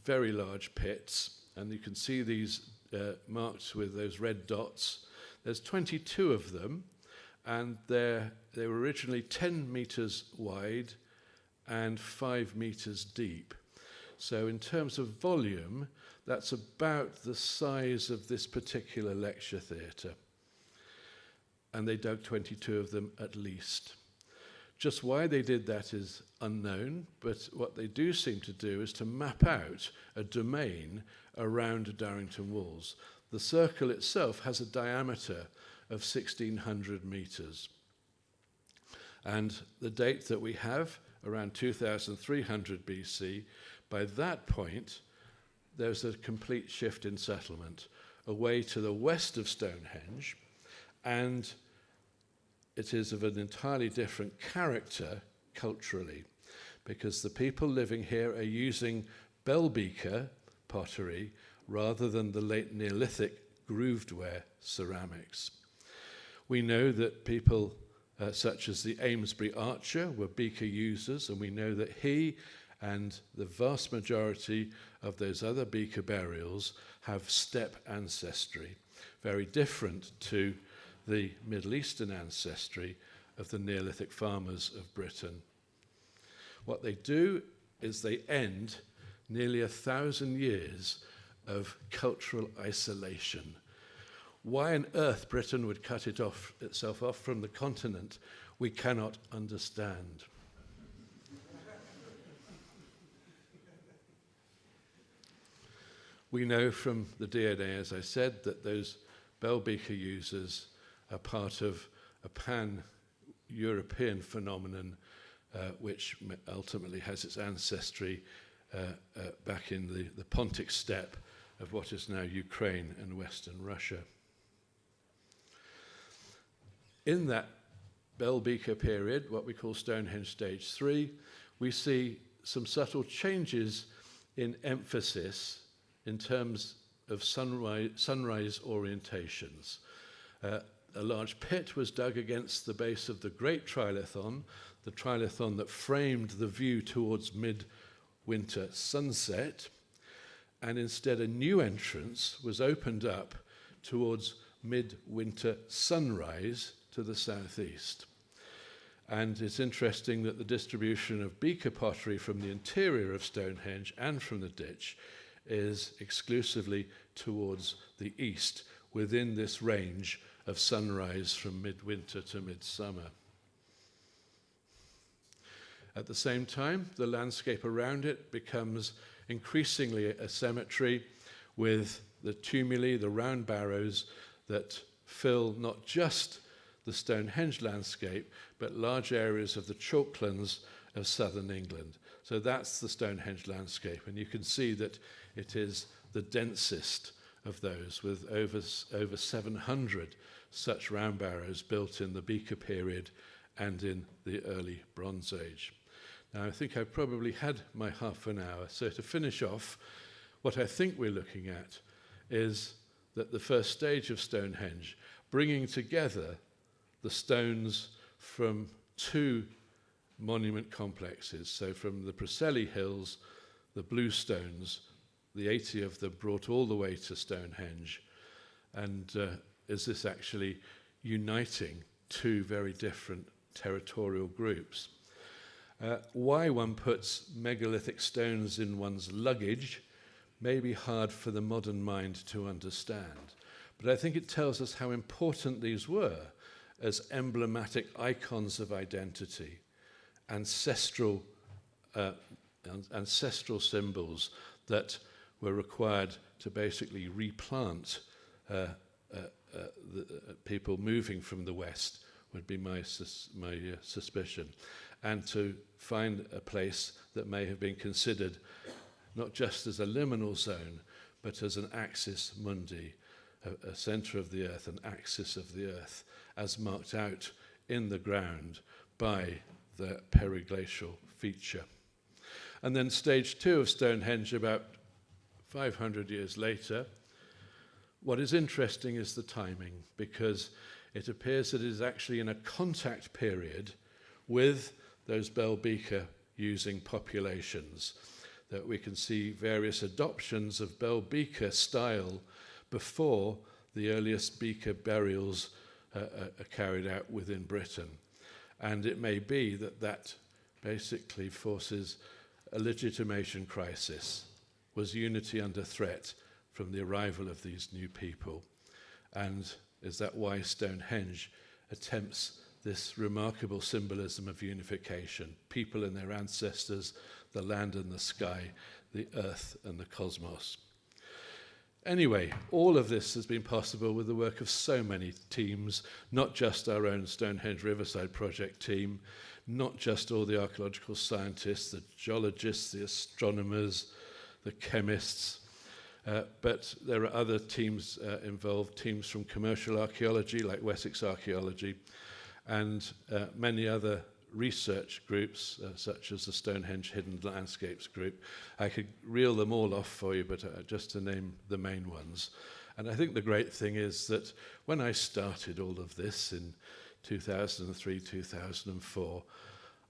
very large pits, and you can see these marked with those red dots. There's 22 of them, and they were originally 10 meters wide and 5 meters deep. So in terms of volume, that's about the size of this particular lecture theatre. And they dug 22 of them at least. Just why they did that is unknown, but what they do seem to do is to map out a domain around Darrington Walls. The circle itself has a diameter of 1,600 meters. And the date that we have, around 2300 BC, by that point, there's a complete shift in settlement away to the west of Stonehenge, and it is of an entirely different character culturally, because the people living here are using bell beaker pottery rather than the late Neolithic grooved ware ceramics. We know that people such as the Amesbury archer were beaker users, and we know that he and the vast majority of those other beaker burials have steppe ancestry, very different to the Middle Eastern ancestry of the Neolithic farmers of Britain. What they do is they end nearly 1,000 years of cultural isolation. Why on earth Britain would cut itself off from the continent, we cannot understand. We know from the DNA, as I said, that those bell beaker users are part of a pan-European phenomenon which ultimately has its ancestry back in the Pontic steppe of what is now Ukraine and Western Russia. In that bell beaker period, what we call Stonehenge Stage 3, we see some subtle changes in emphasis in terms of sunrise orientations. A large pit was dug against the base of the Great Trilithon, the trilithon that framed the view towards mid-winter sunset, and instead a new entrance was opened up towards mid-winter sunrise to the southeast. And it's interesting that the distribution of beaker pottery from the interior of Stonehenge and from the ditch is exclusively towards the east, within this range of sunrise from midwinter to midsummer. At the same time, the landscape around it becomes increasingly a cemetery with the tumuli, the round barrows that fill not just the Stonehenge landscape, but large areas of the chalklands of southern England. So that's the Stonehenge landscape, and you can see that it is the densest of those, with over 700 such round barrows built in the beaker period and in the early Bronze Age. Now, I think I've probably had my half an hour, so to finish off, what I think we're looking at is that the first stage of Stonehenge, bringing together the stones from two monument complexes, so from the Preseli Hills, the Blue Stones, the 80 of them brought all the way to Stonehenge, and is this actually uniting two very different territorial groups. Why one puts megalithic stones in one's luggage may be hard for the modern mind to understand, but I think it tells us how important these were as emblematic icons of identity, ancestral symbols that were required to basically replant the people moving from the West, would be my suspicion, and to find a place that may have been considered not just as a liminal zone, but as an axis mundi, a centre of the earth, an axis of the earth, as marked out in the ground by the periglacial feature. And then stage 2 of Stonehenge, about 500 years later. What is interesting is the timing, because it appears that it is actually in a contact period with those Bell Beaker using populations, that we can see various adoptions of Bell Beaker style before the earliest beaker burials are carried out within Britain. And it may be that that basically forces a legitimation crisis. Was unity under threat from the arrival of these new people? And is that why Stonehenge attempts this remarkable symbolism of unification? People and their ancestors, the land and the sky, the earth and the cosmos. Anyway, all of this has been possible with the work of so many teams, not just our own Stonehenge Riverside Project team, not just all the archaeological scientists, the geologists, the astronomers, the chemists, but there are other teams involved, teams from commercial archaeology like Wessex Archaeology, and many other research groups, such as the Stonehenge Hidden Landscapes group. I could reel them all off for you, but just to name the main ones. And I think the great thing is that when I started all of this in 2003, 2004,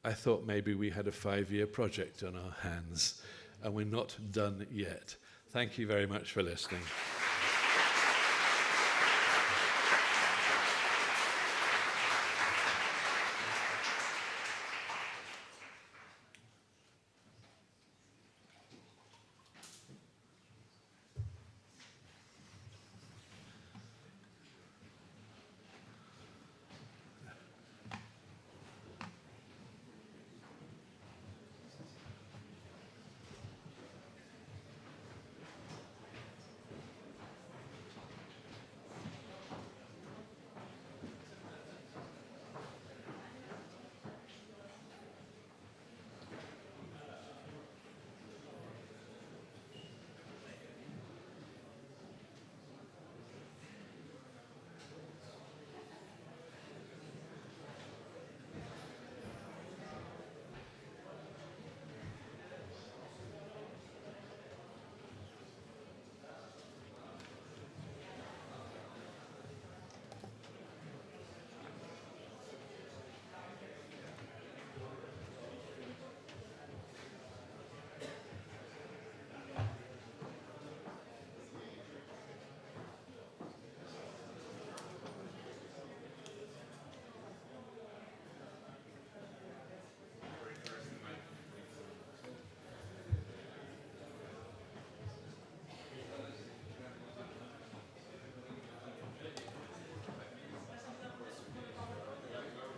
I thought maybe we had a 5-year project on our hands, and we're not done yet. Thank you very much for listening.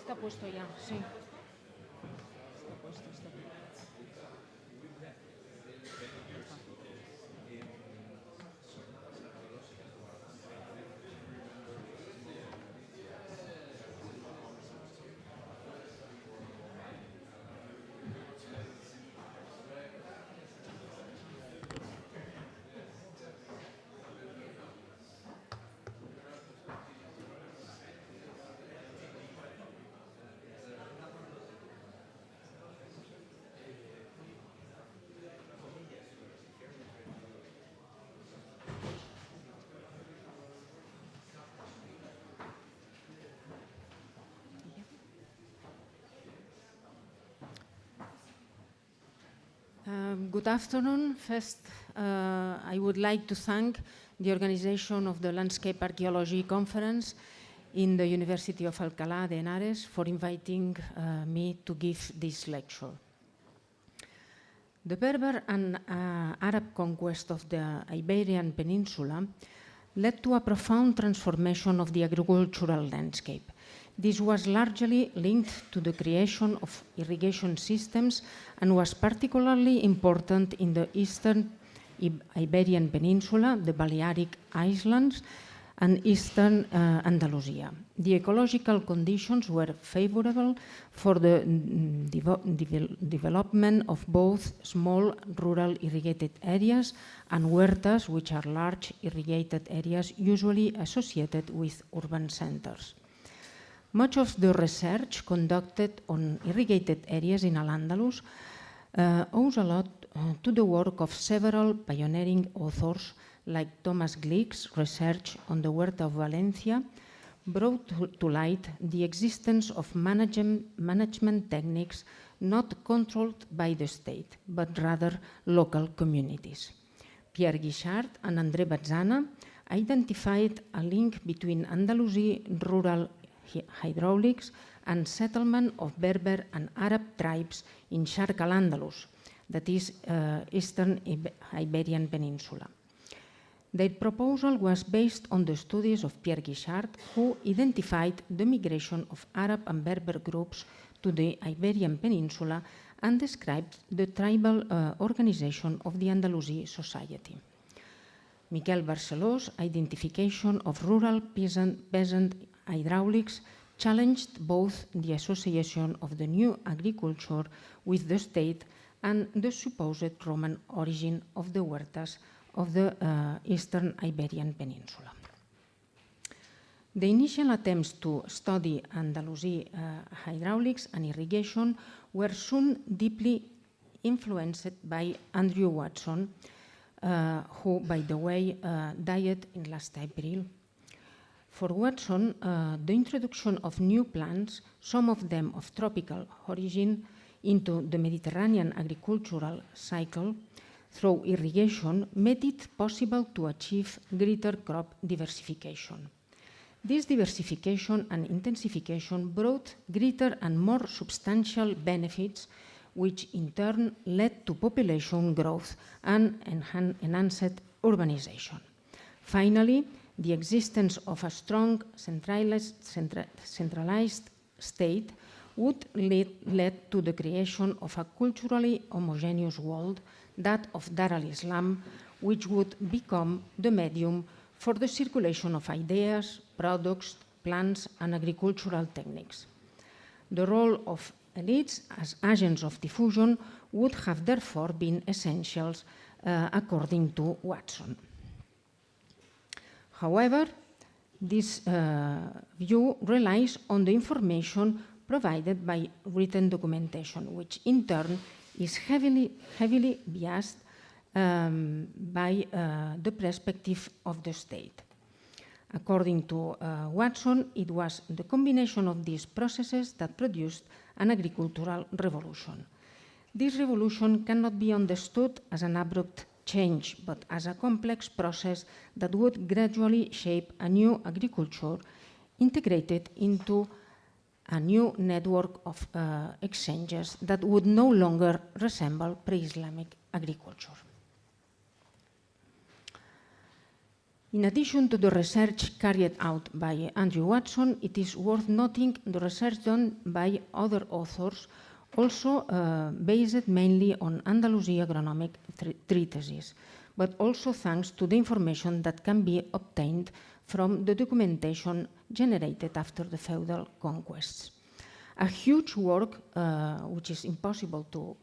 Está puesto ya, sí. Está puesto, está puesto. Good afternoon. First, I would like to thank the organization of the Landscape Archaeology Conference in the University of Alcalá de Henares for inviting me to give this lecture. The Berber and Arab conquest of the Iberian Peninsula led to a profound transformation of the agricultural landscape. This was largely linked to the creation of irrigation systems and was particularly important in the eastern Iberian Peninsula, the Balearic Islands, and eastern Andalusia. The ecological conditions were favorable for the development of both small rural irrigated areas and huertas, which are large irrigated areas usually associated with urban centers. Much of the research conducted on irrigated areas in Al-Andalus owes a lot to the work of several pioneering authors like Thomas Glick's research on the Huerta of Valencia brought to light the existence of management techniques not controlled by the state, but rather local communities. Pierre Guichard and André Bazzana identified a link between Andalusi rural hydraulics and settlement of Berber and Arab tribes in Sharq al-Andalus, that is, eastern Iberian Peninsula. Their proposal was based on the studies of Pierre Guichard, who identified the migration of Arab and Berber groups to the Iberian Peninsula and described the tribal organization of the Andalusi society. Miquel Barceló's identification of rural peasant hydraulics challenged both the association of the new agriculture with the state and the supposed Roman origin of the huertas of the eastern Iberian Peninsula. The initial attempts to study Andalusi hydraulics and irrigation were soon deeply influenced by Andrew Watson, who, by the way, died in last April. For Watson, the introduction of new plants, some of them of tropical origin, into the Mediterranean agricultural cycle through irrigation made it possible to achieve greater crop diversification. This diversification and intensification brought greater and more substantial benefits, which in turn led to population growth and enhanced urbanization. Finally, the existence of a strong centralized state would lead to the creation of a culturally homogeneous world, that of Dar al-Islam, which would become the medium for the circulation of ideas, products, plants, and agricultural techniques. The role of elites as agents of diffusion would have therefore been essential, according to Watson. However, this view relies on the information provided by written documentation, which in turn is heavily biased by the perspective of the state. According to Watson, it was the combination of these processes that produced an agricultural revolution. This revolution cannot be understood as an abrupt change, but as a complex process that would gradually shape a new agriculture integrated into a new network of exchanges that would no longer resemble pre-Islamic agriculture. In addition to the research carried out by Andrew Watson, it is worth noting the research done by other authors, also based mainly on Andalusi agronomic treatises, but also thanks to the information that can be obtained from the documentation generated after the feudal conquests. A huge work, which is impossible to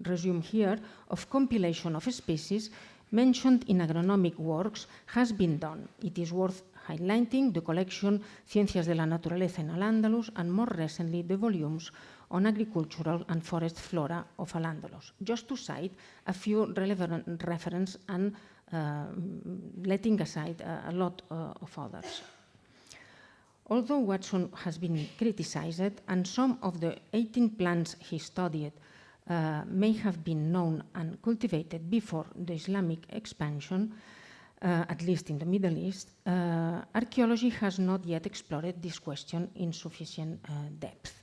resume here, of compilation of species mentioned in agronomic works has been done. It is worth highlighting the collection Ciencias de la Naturaleza en Al-Ándalus and more recently the volumes on agricultural and forest flora of Al-Ándalus, just to cite a few relevant references and letting aside a lot of others. Although Watson has been criticized and some of the 18 plants he studied may have been known and cultivated before the Islamic expansion, at least in the Middle East, archaeology has not yet explored this question in sufficient depth.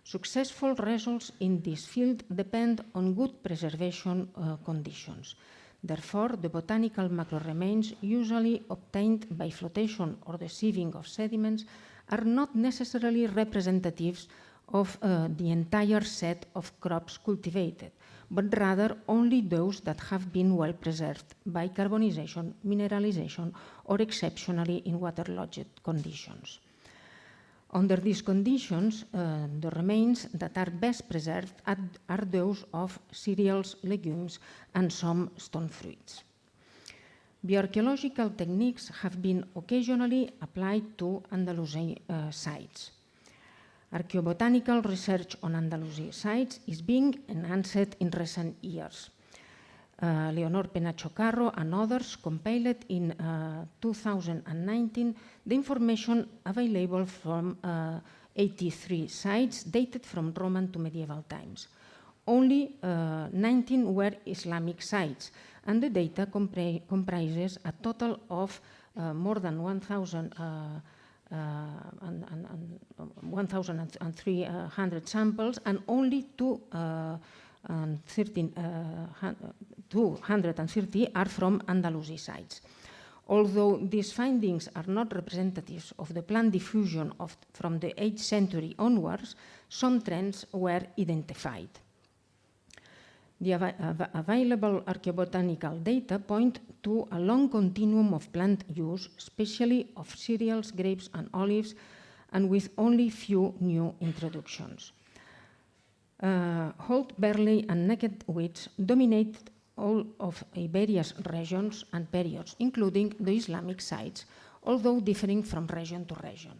Successful results in this field depend on good preservation conditions. Therefore, the botanical macro-remains usually obtained by flotation or the sieving of sediments are not necessarily representatives of the entire set of crops cultivated, but rather only those that have been well preserved by carbonization, mineralization, or exceptionally in waterlogged conditions. Under these conditions, the remains that are best preserved are those of cereals, legumes, and some stone fruits. Bioarchaeological techniques have been occasionally applied to Andalusi sites. Archaeobotanical research on Andalusi sites is being enhanced in recent years. Leonor Penacho Carro and others compiled in 2019 the information available from 83 sites dated from Roman to medieval times. Only 19 were Islamic sites, and the data comprises a total of more than 1,300 samples, and only 230 are from Andalusi sites. Although these findings are not representatives of the plant diffusion from the 8th century onwards, some trends were identified. The available archaeobotanical data point to a long continuum of plant use, especially of cereals, grapes, and olives, and with only few new introductions. Holt, barley, and naked wheats dominate all of Iberia's regions and periods, including the Islamic sites, although differing from region to region.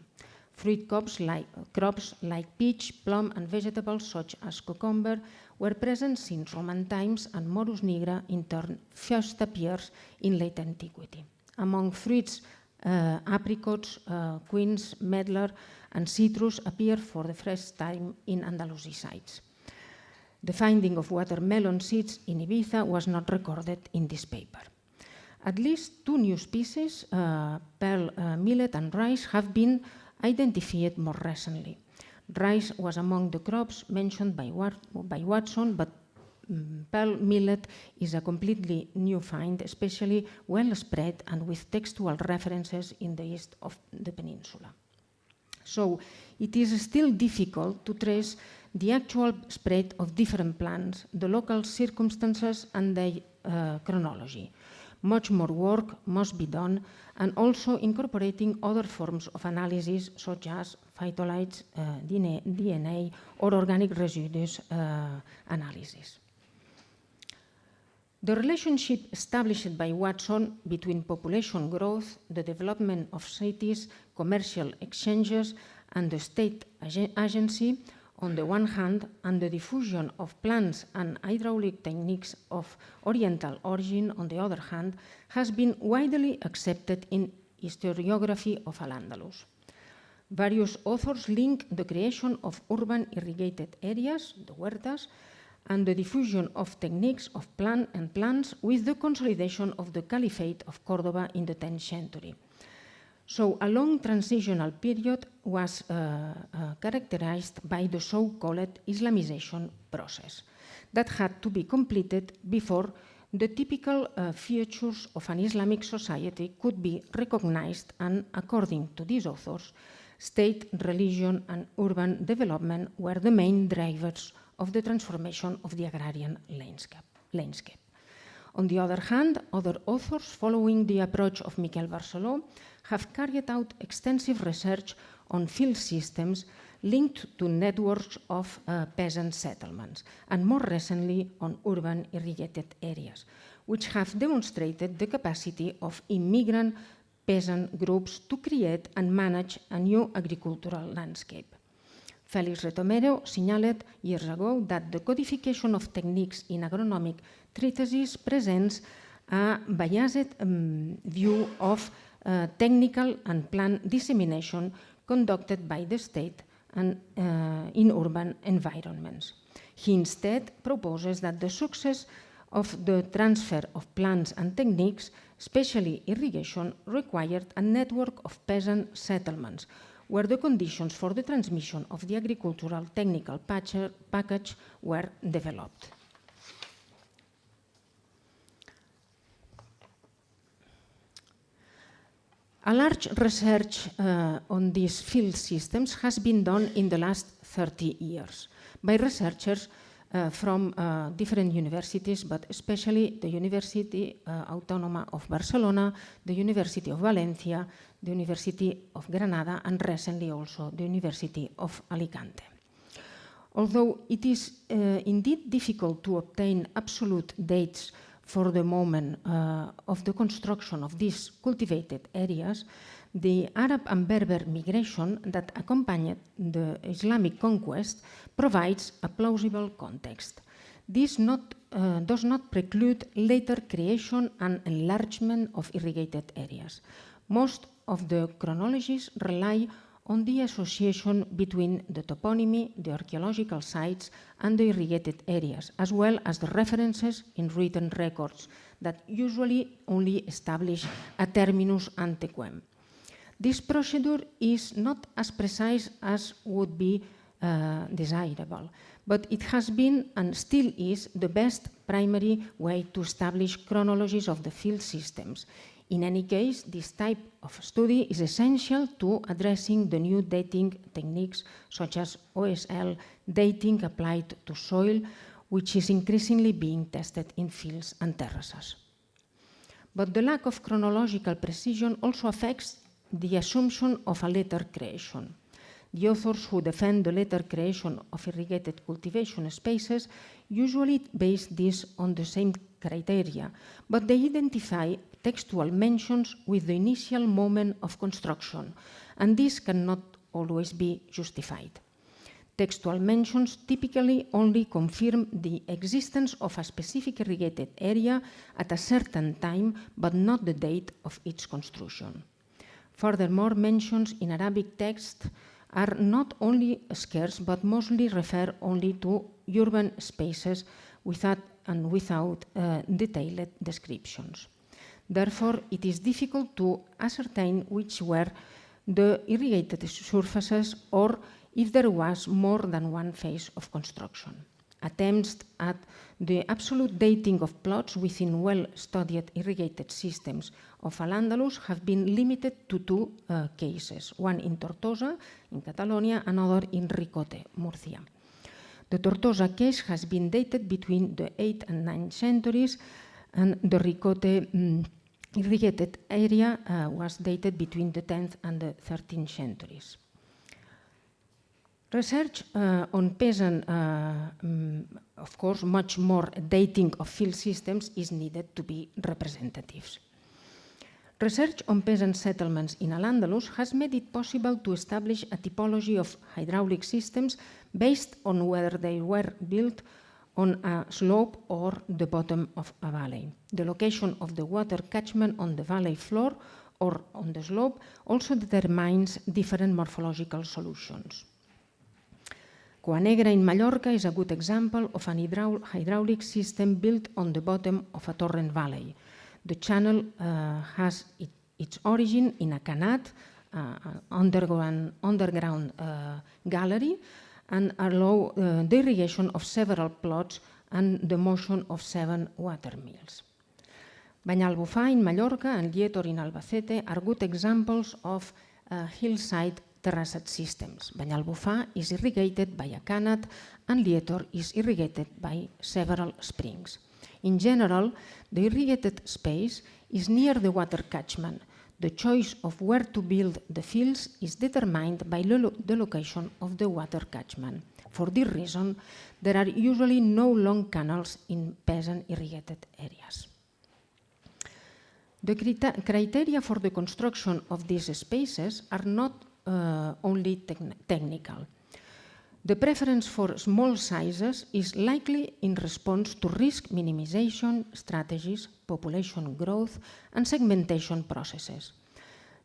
Fruit crops like peach, plum, and vegetables such as cucumber were present since Roman times, and Morus nigra in turn first appears in late antiquity. Among fruits, apricots, quince, medlar, and citrus appear for the first time in Andalusi sites. The finding of watermelon seeds in Ibiza was not recorded in this paper. At least 2 new species, pearl millet and rice, have been identified more recently. Rice was among the crops mentioned by Watson, but pearl millet is a completely new find, especially well spread and with textual references in the east of the peninsula. So it is still difficult to trace the actual spread of different plants, the local circumstances, and their chronology. Much more work must be done, and also incorporating other forms of analysis such as phytoliths, DNA, or organic residues analysis. The relationship established by Watson between population growth, the development of cities, commercial exchanges, and the state agency on the one hand, and the diffusion of plants and hydraulic techniques of Oriental origin on the other hand, has been widely accepted in historiography of Al-Andalus. Various authors link the creation of urban irrigated areas, the huertas, and the diffusion of techniques of plants with the consolidation of the Caliphate of Córdoba in the 10th century. So a long transitional period was characterized by the so-called Islamization process that had to be completed before the typical features of an Islamic society could be recognized, and according to these authors, state, religion, and urban development were the main drivers of the transformation of the agrarian landscape. On the other hand, other authors, following the approach of Miquel Barceló, have carried out extensive research on field systems linked to networks of peasant settlements, and more recently on urban irrigated areas, which have demonstrated the capacity of immigrant peasant groups to create and manage a new agricultural landscape. Félix Retomero signaled years ago that the codification of techniques in agronomic treatises presents a biased view of technical and plant dissemination conducted by the state and in urban environments. He instead proposes that the success of the transfer of plants and techniques, especially irrigation, required a network of peasant settlements, where the conditions for the transmission of the agricultural technical package were developed. A large research on these field systems has been done in the last 30 years by researchers from different universities, but especially the University Autónoma of Barcelona, the University of Valencia, the University of Granada, and recently also the University of Alicante. Although it is indeed difficult to obtain absolute dates for the moment of the construction of these cultivated areas, the Arab and Berber migration that accompanied the Islamic conquest provides a plausible context. This does not preclude later creation and enlargement of irrigated areas. Most of the chronologies rely on the association between the toponymy, the archaeological sites, and the irrigated areas, as well as the references in written records that usually only establish a terminus ante quem. This procedure is not as precise as would be desirable, but it has been and still is the best primary way to establish chronologies of the field systems. In any case, this type of study is essential to addressing the new dating techniques such as OSL dating applied to soil, which is increasingly being tested in fields and terraces. But the lack of chronological precision also affects the assumption of a later creation. The authors who defend the later creation of irrigated cultivation spaces usually base this on the same criteria, but they identify textual mentions with the initial moment of construction, and this cannot always be justified. Textual mentions typically only confirm the existence of a specific irrigated area at a certain time, but not the date of its construction. Furthermore, mentions in Arabic text are not only scarce, but mostly refer only to urban spaces without detailed descriptions. Therefore, it is difficult to ascertain which were the irrigated surfaces or if there was more than one phase of construction. Attempts at the absolute dating of plots within well-studied irrigated systems of Al-Andalus have been limited to two cases, one in Tortosa, in Catalonia, another in Ricote, Murcia. The Tortosa case has been dated between the 8th and 9th centuries, and the Ricote irrigated area was dated between the 10th and the 13th centuries. Research on peasant, of course, much more dating of field systems is needed to be representative. Research on peasant settlements in Al-Andalus has made it possible to establish a typology of hydraulic systems based on whether they were built on a slope or the bottom of a valley. The location of the water catchment on the valley floor or on the slope also determines different morphological solutions. Coanegra in Mallorca is a good example of an hydraulic system built on the bottom of a torrent valley. The channel has its origin in a canat, underground gallery, and allow the irrigation of several plots and the motion of 7 water mills. Banyalbufar in Mallorca and Lietor in Albacete are good examples of hillside terraced systems. Banyalbufar is irrigated by a canat and Lietor is irrigated by several springs. In general, the irrigated space is near the water catchment. The choice of where to build the fields is determined by the location of the water catchment. For this reason, there are usually no long canals in peasant irrigated areas. The criteria for the construction of these spaces are not only technical. The preference for small sizes is likely in response to risk minimization strategies, population growth, and segmentation processes.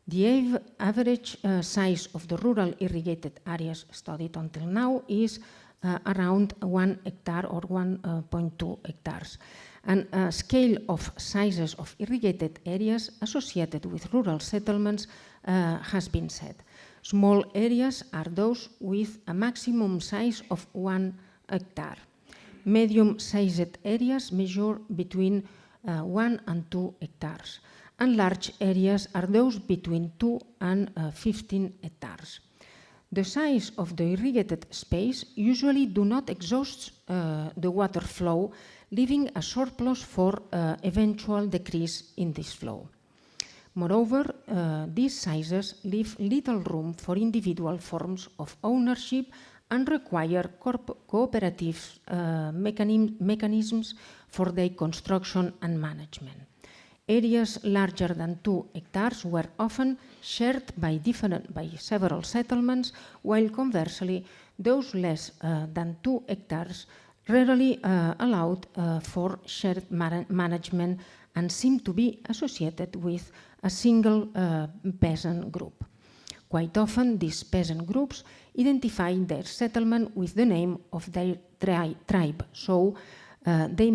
The average size of the rural irrigated areas studied until now is around 1 hectare or 1.2 hectares. and a scale of sizes of irrigated areas associated with rural settlements has been set. Small areas are those with a maximum size of 1 hectare. Medium-sized areas measure between 1 and 2 hectares, and large areas are those between 2 and 15 hectares. The size of the irrigated space usually do not exhaust the water flow, leaving a surplus for eventual decrease in this flow. Moreover, these sizes leave little room for individual forms of ownership and require cooperative mechanisms for their construction and management. Areas larger than 2 hectares were often shared by several settlements, while conversely, those less than 2 hectares rarely allowed for shared management and seem to be associated with a single peasant group. Quite often, these peasant groups identify their settlement with the name of their tribe, so their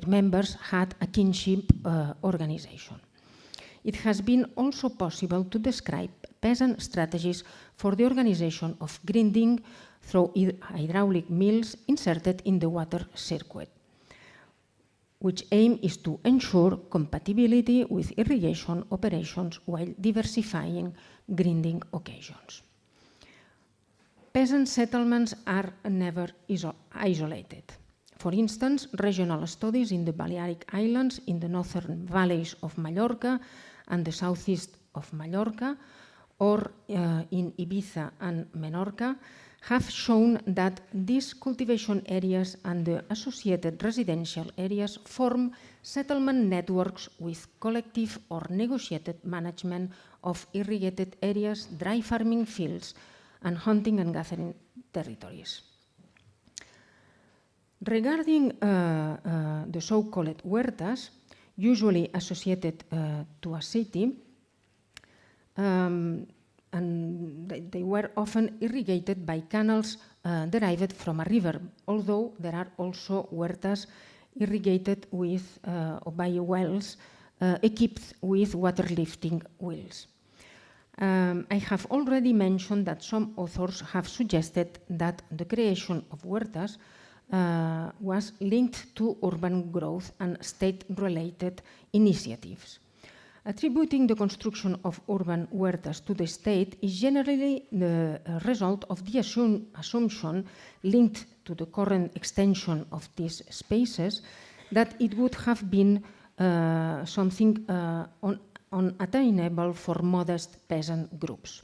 members had a kinship organization. It has been also possible to describe peasant strategies for the organization of grinding through hydraulic mills inserted in the water circuit, which aim is to ensure compatibility with irrigation operations while diversifying grinding occasions. Peasant settlements are never isolated. For instance, regional studies in the Balearic Islands, in the northern valleys of Mallorca and the southeast of Mallorca, or in Ibiza and Menorca, have shown that these cultivation areas and the associated residential areas form settlement networks with collective or negotiated management of irrigated areas, dry farming fields, and hunting and gathering territories. Regarding the so-called huertas, usually associated to a city, and they were often irrigated by canals derived from a river, although there are also huertas irrigated with, by wells equipped with water lifting wheels. I have already mentioned that some authors have suggested that the creation of huertas was linked to urban growth and state-related initiatives. Attributing the construction of urban huertas to the state is generally the result of the assumption linked to the current extension of these spaces that it would have been something unattainable for modest peasant groups.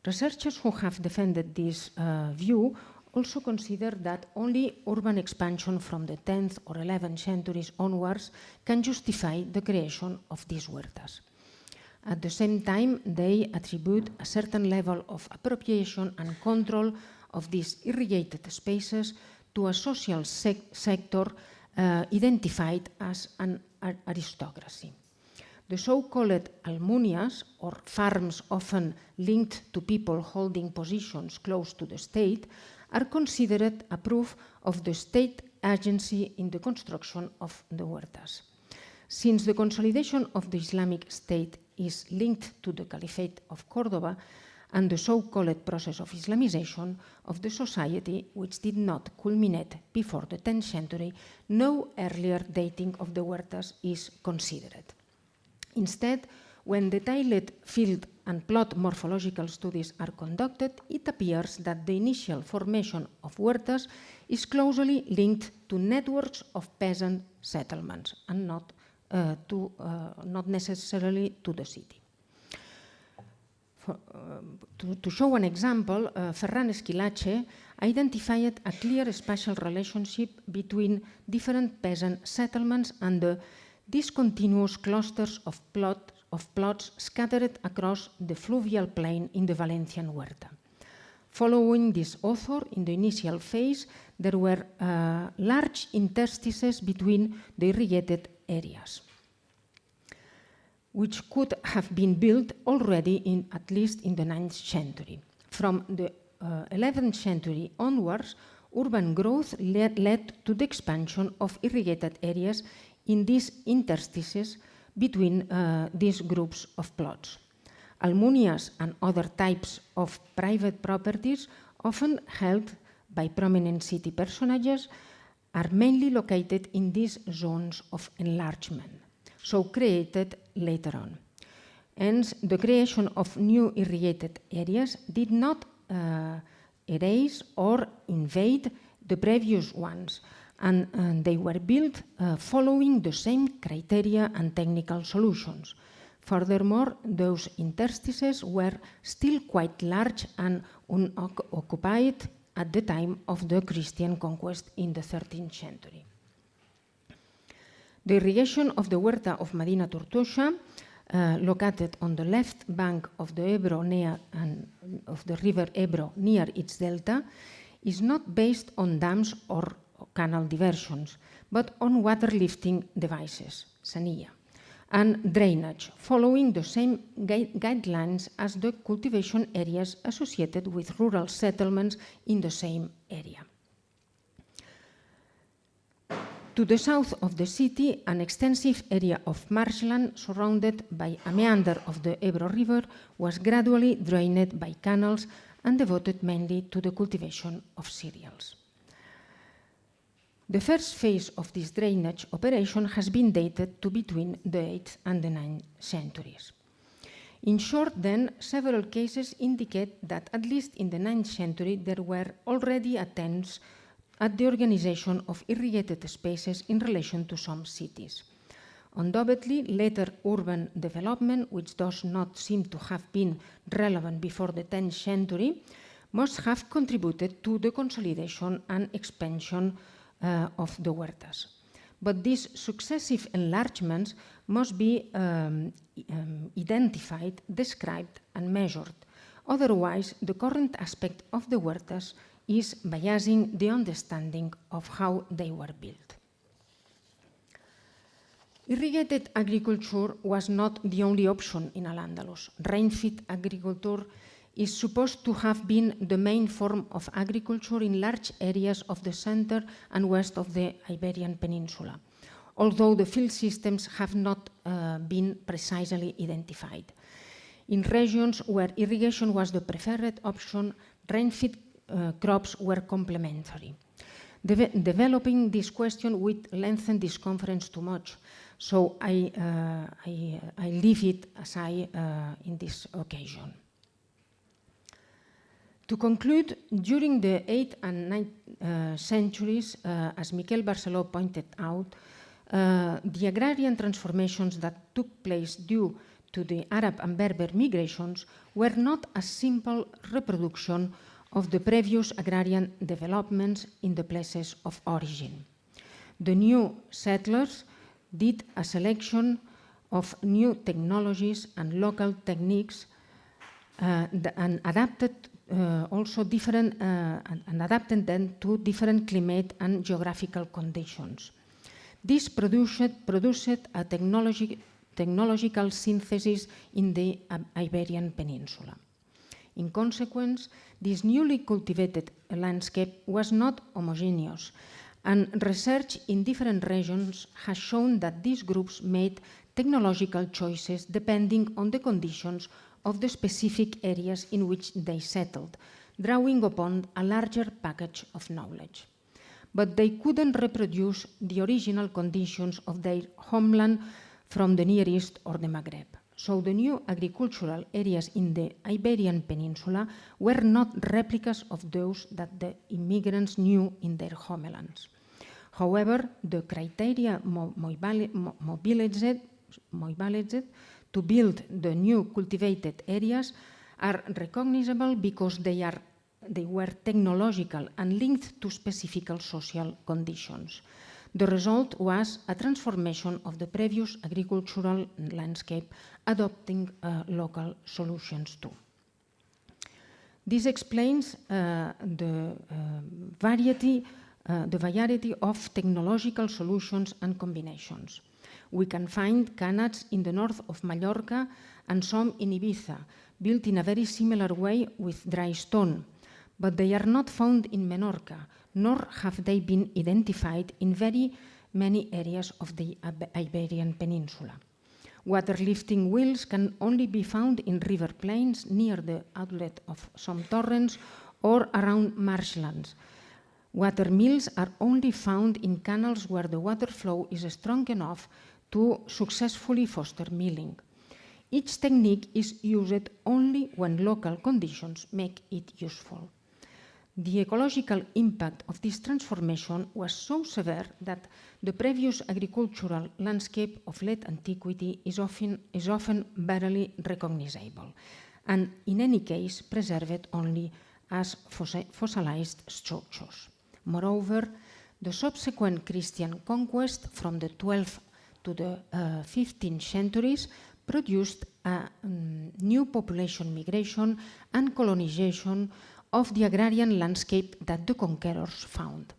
Researchers who have defended this view also consider that only urban expansion from the 10th or 11th centuries onwards can justify the creation of these huertas. At the same time, they attribute a certain level of appropriation and control of these irrigated spaces to a social sector identified as an aristocracy. The so-called almunias, or farms often linked to people holding positions close to the state, are considered a proof of the state agency in the construction of the huertas. Since the consolidation of the Islamic State is linked to the Caliphate of Córdoba and the so-called process of Islamization of the society, which did not culminate before the 10th century, no earlier dating of the huertas is considered. Instead, when detailed field and plot morphological studies are conducted, it appears that the initial formation of huertas is closely linked to networks of peasant settlements and not necessarily to the city. To show an example, Ferran Esquilache identified a clear spatial relationship between different peasant settlements and the discontinuous clusters of plots scattered across the fluvial plain in the Valencian Huerta. Following this author, in the initial phase, there were large interstices between the irrigated areas, which could have been built already at least in the 9th century. From the 11th century onwards, urban growth led to the expansion of irrigated areas in these interstices between these groups of plots. Almunias and other types of private properties, often held by prominent city personages, are mainly located in these zones of enlargement, so created later on. Hence, the creation of new irrigated areas did not erase or invade the previous ones, and they were built following the same criteria and technical solutions. Furthermore, those interstices were still quite large and unoccupied at the time of the Christian conquest in the 13th century. The irrigation of the Huerta of Medina Tortosa, located on the left bank of the Ebro of the river Ebro near its delta, is not based on dams or canal diversions, but on water lifting devices, sanilla, and drainage, following the same guidelines as the cultivation areas associated with rural settlements in the same area. To the south of the city, an extensive area of marshland surrounded by a meander of the Ebro River was gradually drained by canals and devoted mainly to the cultivation of cereals. The first phase of this drainage operation has been dated to between the 8th and the 9th centuries. In short, then, several cases indicate that at least in the 9th century there were already attempts at the organization of irrigated spaces in relation to some cities. Undoubtedly, later urban development, which does not seem to have been relevant before the 10th century, must have contributed to the consolidation and expansion of the huertas. But these successive enlargements must be identified, described, and measured. Otherwise, the current aspect of the huertas is biasing the understanding of how they were built. Irrigated agriculture was not the only option in Al-Andalus. Rain-fed agriculture is supposed to have been the main form of agriculture in large areas of the center and west of the Iberian Peninsula, although the field systems have not been precisely identified. In regions where irrigation was the preferred option, rain-fed crops were complementary. Developing this question would lengthen this conference too much, so I leave it aside in this occasion. To conclude, during the 8th and 9th centuries, as Miquel Barceló pointed out, the agrarian transformations that took place due to the Arab and Berber migrations were not a simple reproduction of the previous agrarian developments in the places of origin. The new settlers did a selection of new technologies and local techniques and adapted adapted them to different climate and geographical conditions. This produced a technological synthesis in the Iberian Peninsula. In consequence, this newly cultivated landscape was not homogeneous, and research in different regions has shown that these groups made technological choices depending on the conditions of the specific areas in which they settled, drawing upon a larger package of knowledge. But they couldn't reproduce the original conditions of their homeland from the Near East or the Maghreb. So the new agricultural areas in the Iberian Peninsula were not replicas of those that the immigrants knew in their homelands. However, the criteria mobilized to build the new cultivated areas are recognizable because they were technological and linked to specific social conditions. The result was a transformation of the previous agricultural landscape, adopting local solutions too. This explains the variety of technological solutions and combinations. We can find canats in the north of Mallorca and some in Ibiza, built in a very similar way with dry stone, but they are not found in Menorca, nor have they been identified in very many areas of the Iberian Peninsula. Water-lifting wheels can only be found in river plains near the outlet of some torrents or around marshlands. Water mills are only found in canals where the water flow is strong enough to successfully foster milling. Each technique is used only when local conditions make it useful. The ecological impact of this transformation was so severe that the previous agricultural landscape of late antiquity is often barely recognizable, and in any case preserved only as fossilized structures. Moreover, the subsequent Christian conquest from the 12th to the 15th centuries produced a new population migration and colonization of the agrarian landscape that the conquerors found.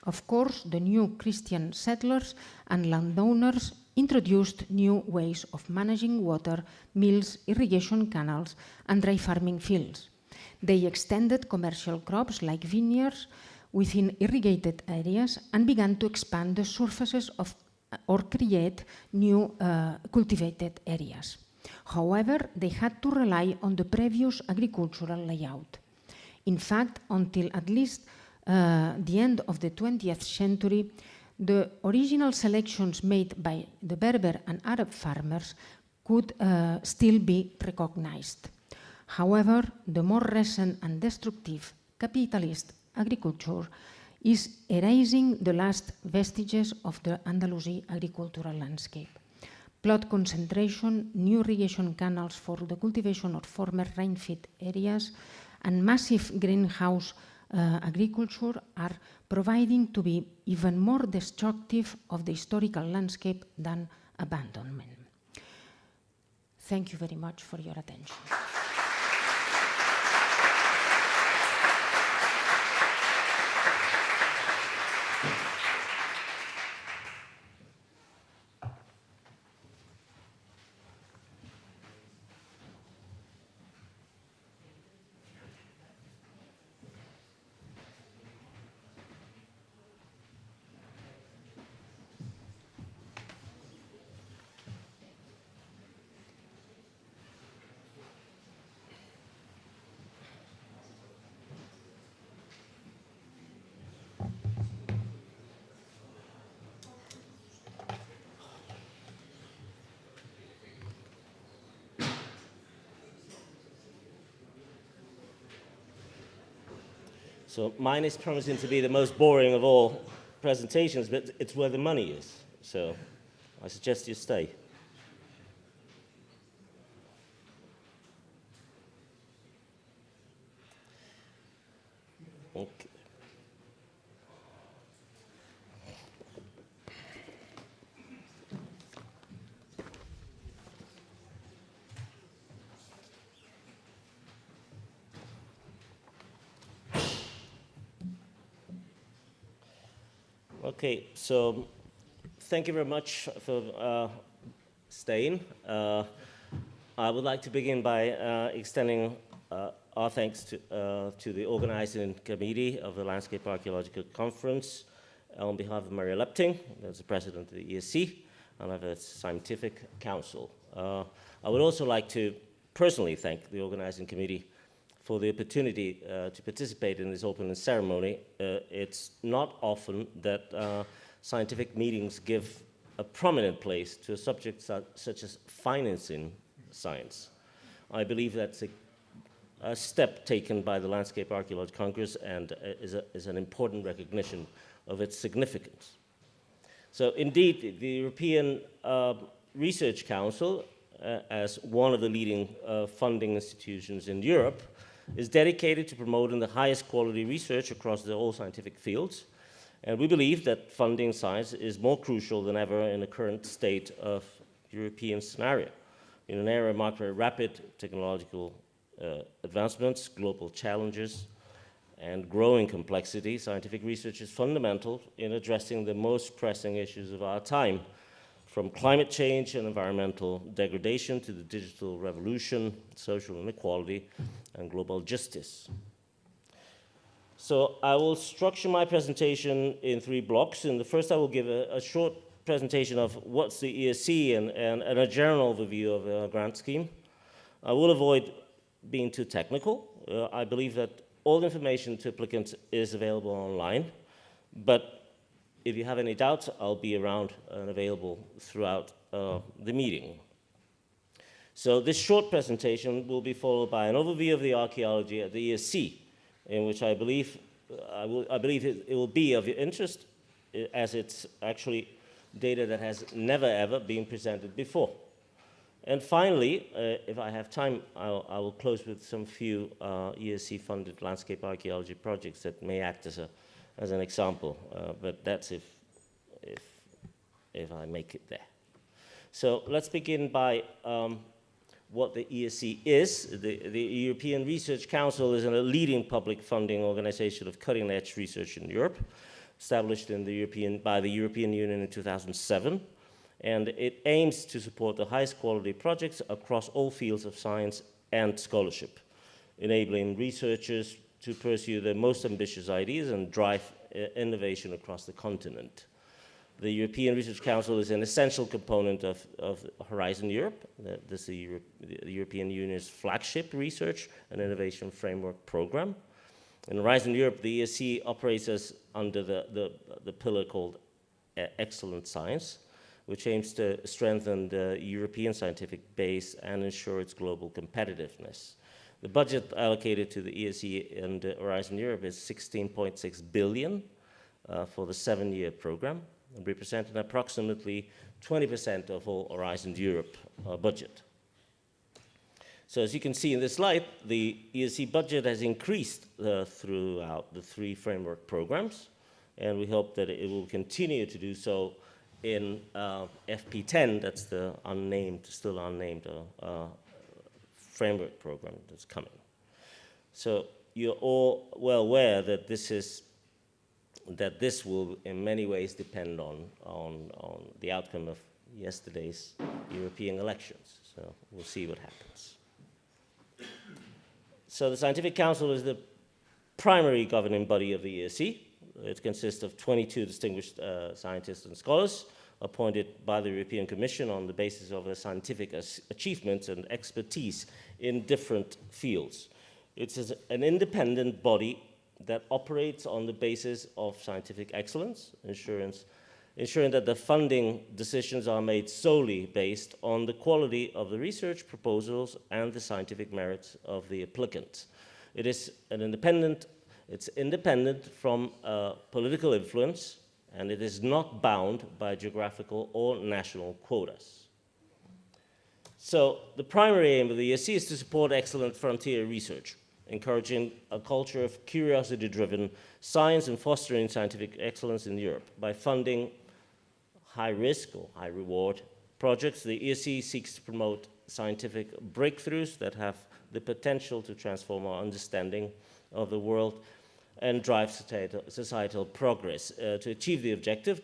Of course, the new Christian settlers and landowners introduced new ways of managing water, mills, irrigation canals, and dry farming fields. They extended commercial crops like vineyards within irrigated areas and began to expand the surfaces of or create new cultivated areas. However, they had to rely on the previous agricultural layout. In fact, until at least the end of the 20th century, the original selections made by the Berber and Arab farmers could still be recognized. However, the more recent and destructive capitalist agriculture is erasing the last vestiges of the Andalusi agricultural landscape. Plot concentration, new irrigation canals for the cultivation of former rain-fed areas, and massive greenhouse agriculture are proving to be even more destructive of the historical landscape than abandonment. Thank you very much for your attention. So mine is promising to be the most boring of all presentations, but it's where the money is. So I suggest you stay. Okay. Okay, so thank you very much for staying. I would like to begin by extending our thanks to the organizing committee of the Landscape Archaeological Conference on behalf of Maria Lepting, that's the president of the ESC, and of its scientific council. I would also like to personally thank the organizing committee for the opportunity to participate in this opening ceremony. It's not often that scientific meetings give a prominent place to a subject such as financing science. I believe that's a step taken by the Landscape Archaeology Congress and is an important recognition of its significance. So indeed, the European Research Council, as one of the leading funding institutions in Europe, is dedicated to promoting the highest quality research across the whole scientific fields. And we believe that funding science is more crucial than ever in the current state of European scenario. In an era marked by rapid technological advancements, global challenges, and growing complexity, scientific research is fundamental in addressing the most pressing issues of our time, from climate change and environmental degradation to the digital revolution, social inequality, and global justice. So I will structure my presentation in 3 blocks. In the first, I will give a short presentation of what's the ESC and a general overview of the grant scheme. I will avoid being too technical. I believe that all the information to applicants is available online, but if you have any doubts, I'll be around and available throughout the meeting. So this short presentation will be followed by an overview of the archaeology at the ESC, in which I believe it will be of interest, as it's actually data that has never ever been presented before. And finally, if I have time, I will close with some few ESC-funded landscape archaeology projects that may act as an example, but that's if I make it there. So let's begin by what the ESC is. The European Research Council is a leading public funding organization of cutting-edge research in Europe, established by the European Union in 2007. And it aims to support the highest quality projects across all fields of science and scholarship, enabling researchers to pursue their most ambitious ideas and drive innovation across the continent. The European Research Council is an essential component of Horizon Europe. This is the European Union's flagship research and innovation framework program. In Horizon Europe, the ESC operates under the pillar called Excellent Science, which aims to strengthen the European scientific base and ensure its global competitiveness. The budget allocated to the ESC and Horizon Europe is 16.6 billion for the 7-year program, representing approximately 20% of all Horizon Europe budget. So as you can see in this slide, the ESC budget has increased throughout the 3 framework programs, and we hope that it will continue to do so in FP10, that's the still unnamed framework program that's coming. So you're all well aware that this will in many ways depend on the outcome of yesterday's European elections. So we'll see what happens. So the Scientific Council is the primary governing body of the ESC. It consists of 22 distinguished scientists and scholars appointed by the European Commission on the basis of their scientific achievements and expertise in different fields. It's an independent body that operates on the basis of scientific excellence, ensuring that the funding decisions are made solely based on the quality of the research proposals and the scientific merits of the applicant. It is it's independent from political influence, and it is not bound by geographical or national quotas. So the primary aim of the ESC is to support excellent frontier research, encouraging a culture of curiosity-driven science and fostering scientific excellence in Europe. By funding high-risk or high-reward projects, the ESC seeks to promote scientific breakthroughs that have the potential to transform our understanding of the world and drive societal progress. To achieve the objective,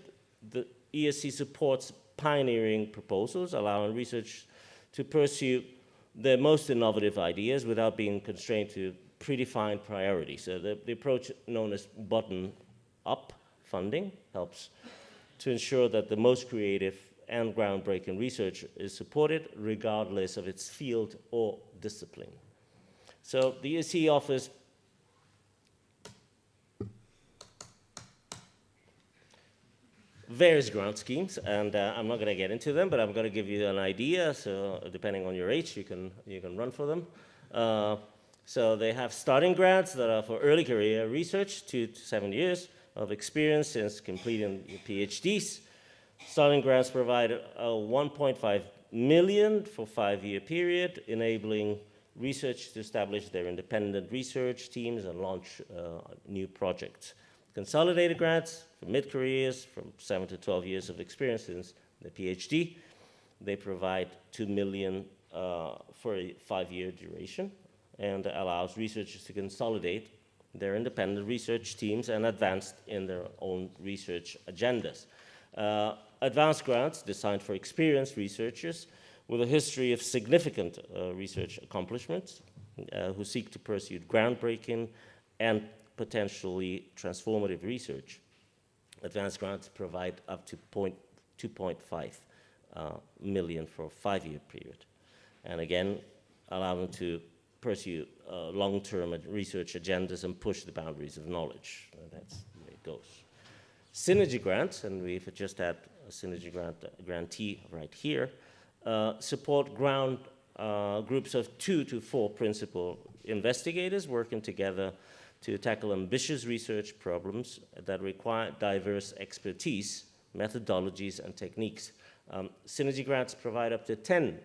the ESC supports pioneering proposals, allowing research to pursue the most innovative ideas without being constrained to predefined priorities. So the approach known as bottom-up funding helps to ensure that the most creative and groundbreaking research is supported regardless of its field or discipline. So the ESC offers various grant schemes, and I'm not going to get into them, but I'm going to give you an idea. So depending on your age, you can run for them. So they have starting grants that are for early career research, 2 to 7 years of experience since completing your PhDs. Starting grants provide 1.5 million for 5-year period, enabling research to establish their independent research teams and launch new projects. Consolidated grants for mid-careers from 7 to 12 years of experience since the PhD. They provide 2 million for a 5-year duration and allows researchers to consolidate their independent research teams and advance in their own research agendas. Advanced grants designed for experienced researchers with a history of significant research accomplishments who seek to pursue groundbreaking and potentially transformative research, advanced grants provide up to 2.5 million for a 5-year period. And again, allow them to pursue long-term research agendas and push the boundaries of knowledge. And that's the way it goes. Synergy grants, and we've just had a synergy grantee right here, support groups of 2 to 4 principal investigators working together to tackle ambitious research problems that require diverse expertise, methodologies, and techniques. Synergy grants provide up to 10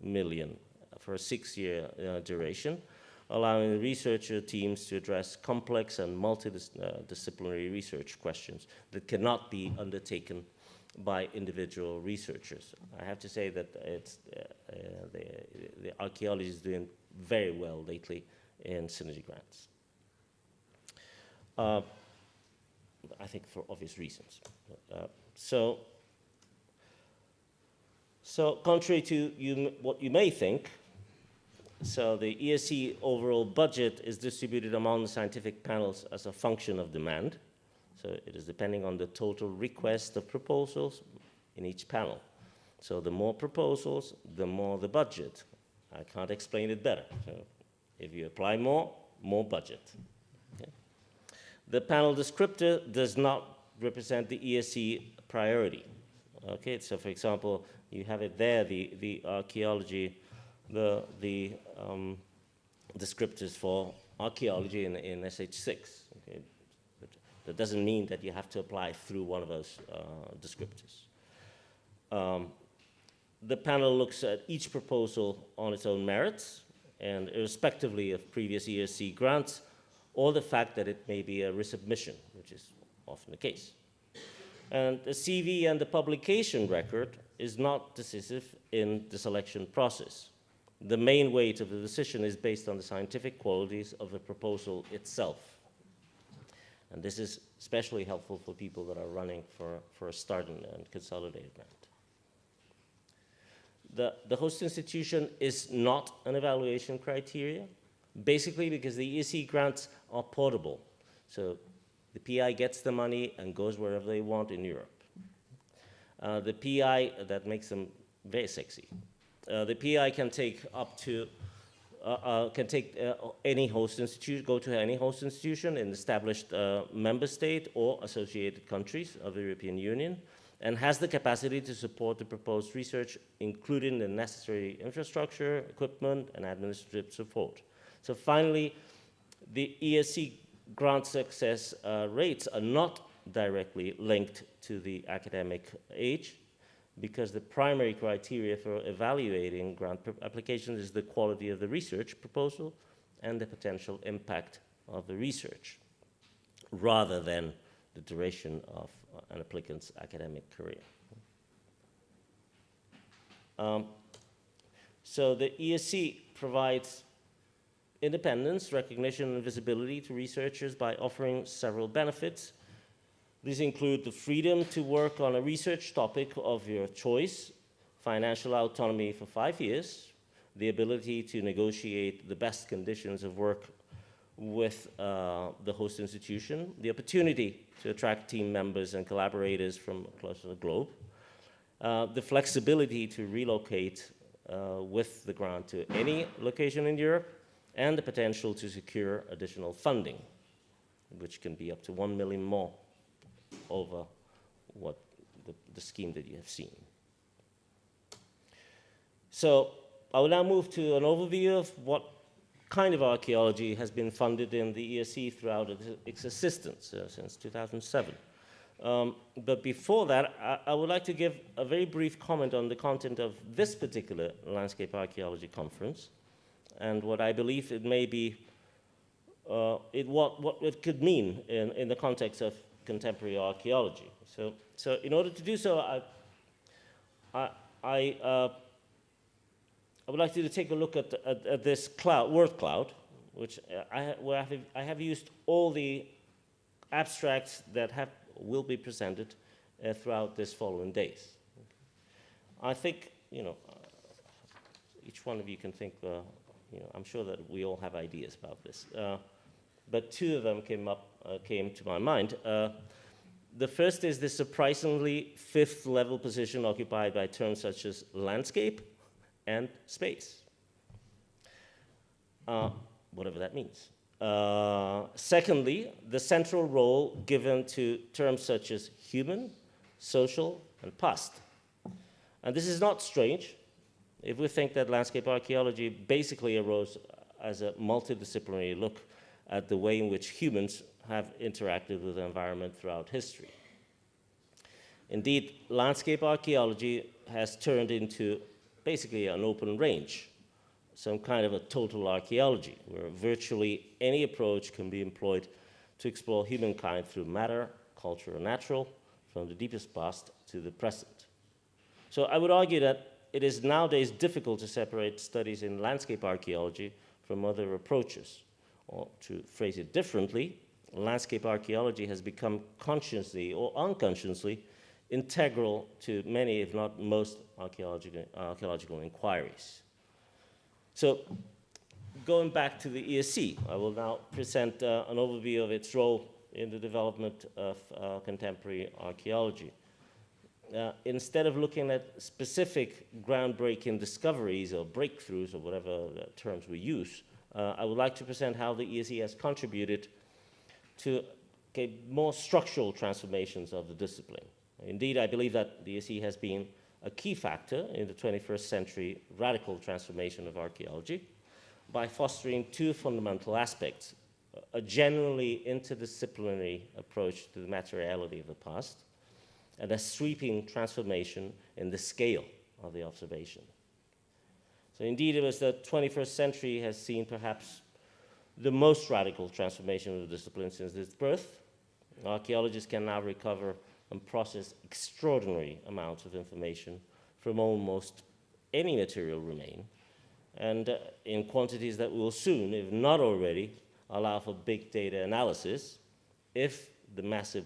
million for a 6-year duration, allowing researcher teams to address complex and multidisciplinary research questions that cannot be undertaken by individual researchers. I have to say that the archaeology is doing very well lately in synergy grants. I think for obvious reasons. So contrary to what you may think, so the ESC overall budget is distributed among the scientific panels as a function of demand. So it is depending on the total request of proposals in each panel. So the more proposals, the more the budget. I can't explain it better. So if you apply more budget. Okay. The panel descriptor does not represent the ESC priority. Okay, so for example, you have it there, the archaeology, the descriptors for archaeology in SH6. Okay. That doesn't mean that you have to apply through one of those descriptors. The panel looks at each proposal on its own merits, and irrespectively of previous ESC grants, or the fact that it may be a resubmission, which is often the case. And the CV and the publication record is not decisive in the selection process. The main weight of the decision is based on the scientific qualities of the proposal itself. And this is especially helpful for people that are running for a start and consolidated grant. The host institution is not an evaluation criteria, basically because the ESC grants are portable. So the PI gets the money and goes wherever they want in Europe. The PI, that makes them very sexy. The PI can take up to, any host institution, go to any host institution in established member state or associated countries of the European Union, and has the capacity to support the proposed research, including the necessary infrastructure, equipment, and administrative support. So finally, the ESC grant success rates are not directly linked to the academic age, because the primary criteria for evaluating grant applications is the quality of the research proposal and the potential impact of the research, rather than the duration of an applicant's academic career. So the ESC provides independence, recognition, and visibility to researchers by offering several benefits. These include the freedom to work on a research topic of your choice, financial autonomy for 5 years, the ability to negotiate the best conditions of work with the host institution, the opportunity to attract team members and collaborators from across the globe, the flexibility to relocate with the grant to any location in Europe, and the potential to secure additional funding, which can be up to 1 million more over what the scheme that you have seen. So I will now move to an overview of what kind of archaeology has been funded in the ESC throughout its existence since 2007. But before that, I would like to give a very brief comment on the content of this particular landscape archaeology conference and what I believe it may be, what it could mean in the context of contemporary archaeology. So in order to do so, I would like you to take a look at this word cloud, which I have used all the abstracts that will be presented throughout this following days. I think, each one of you can think, I'm sure that we all have ideas about this. but two of them came to my mind. The first is the surprisingly fifth level position occupied by terms such as landscape and space, whatever that means. Secondly, the central role given to terms such as human, social, and past. And this is not strange if we think that landscape archaeology basically arose as a multidisciplinary look at the way in which humans have interacted with the environment throughout history. Indeed, landscape archaeology has turned into basically an open range, some kind of a total archaeology, where virtually any approach can be employed to explore humankind through matter, culture, and natural, from the deepest past to the present. So I would argue that it is nowadays difficult to separate studies in landscape archaeology from other approaches. Or to phrase it differently, landscape archaeology has become consciously or unconsciously integral to many, if not most, archaeological inquiries. So, going back to the ESC, I will now present an overview of its role in the development of contemporary archaeology. Instead of looking at specific groundbreaking discoveries or breakthroughs or whatever terms we use, I would like to present how the ESC has contributed to more structural transformations of the discipline. Indeed, I believe that the ESC has been a key factor in the 21st century radical transformation of archaeology by fostering two fundamental aspects: a genuinely interdisciplinary approach to the materiality of the past, and a sweeping transformation in the scale of the observation. So indeed, it was the 21st century has seen perhaps the most radical transformation of the discipline since its birth. Archaeologists can now recover and process extraordinary amounts of information from almost any material remain, and in quantities that will soon, if not already, allow for big data analysis if the massive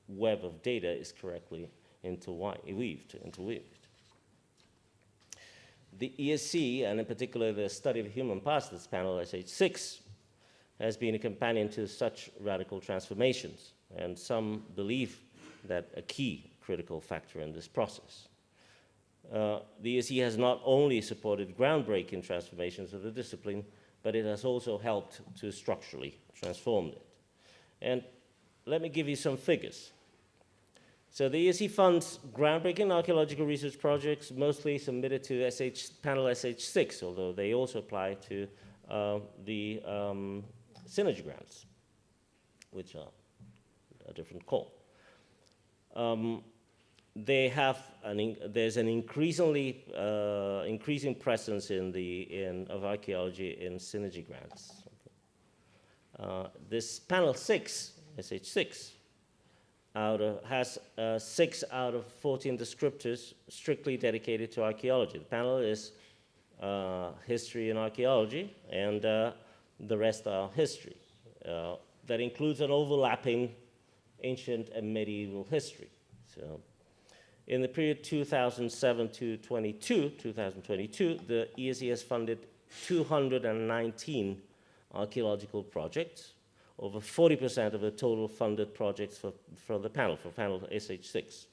web of data is correctly interweaved. The ESC, and in particular the study of human past, this panel SH6, has been a companion to such radical transformations, and some believe that a key critical factor in this process. The ESC has not only supported groundbreaking transformations of the discipline, but it has also helped to structurally transform it. And let me give you some figures. So the ESC funds groundbreaking archaeological research projects mostly submitted to panel SH6, although they also apply to the synergy grants, which are a different call. There's an increasing presence of archaeology in synergy grants. This panel 6, SH6, has 6 out of 14 descriptors strictly dedicated to archaeology. The panel is history and archaeology, and the rest are history. That includes an overlapping ancient and medieval history. So, in the period 2007 to 2022, the ESC has funded 219 archaeological projects, over 40% of the total funded projects for panel SH6.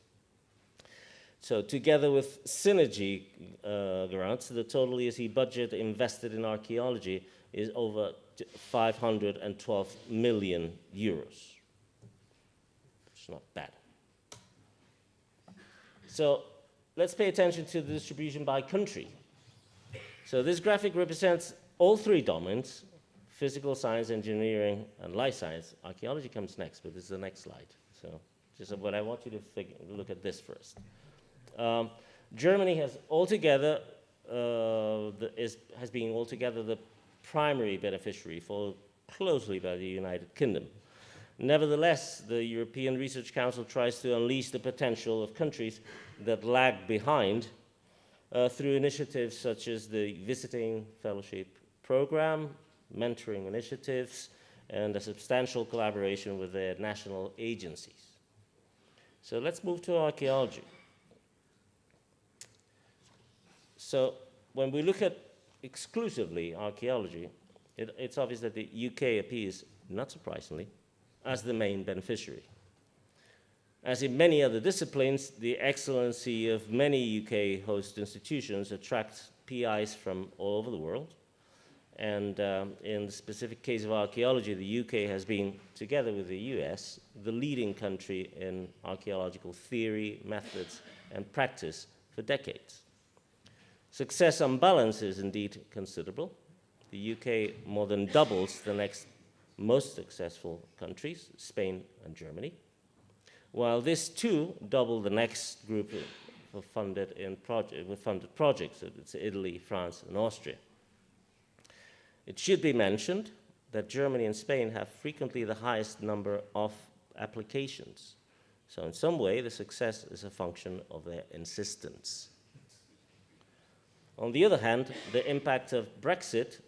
So together with synergy grants, the total ESC budget invested in archaeology is over 512 million euros. It's not bad. So let's pay attention to the distribution by country. So this graphic represents all three domains: physical science, engineering, and life science. Archaeology comes next, but this is the next slide. So just what I want you to look at this first. Germany has altogether has been altogether the primary beneficiary, followed closely by the United Kingdom. Nevertheless, the European Research Council tries to unleash the potential of countries that lag behind through initiatives such as the Visiting Fellowship Program, mentoring initiatives, and a substantial collaboration with their national agencies. So let's move to archaeology. So when we look at exclusively archaeology, it's obvious that the UK appears, not surprisingly, as the main beneficiary. As in many other disciplines, the excellency of many UK host institutions attracts PIs from all over the world. And in the specific case of archaeology, the UK has been, together with the US, the leading country in archaeological theory, methods, and practice for decades. Success on balance is indeed considerable. The UK more than doubles the next most successful countries, Spain and Germany, while this too doubled the next group of funded projects. It's Italy, France, and Austria. It should be mentioned that Germany and Spain have frequently the highest number of applications. So in some way, the success is a function of their insistence. On the other hand, the impact of Brexit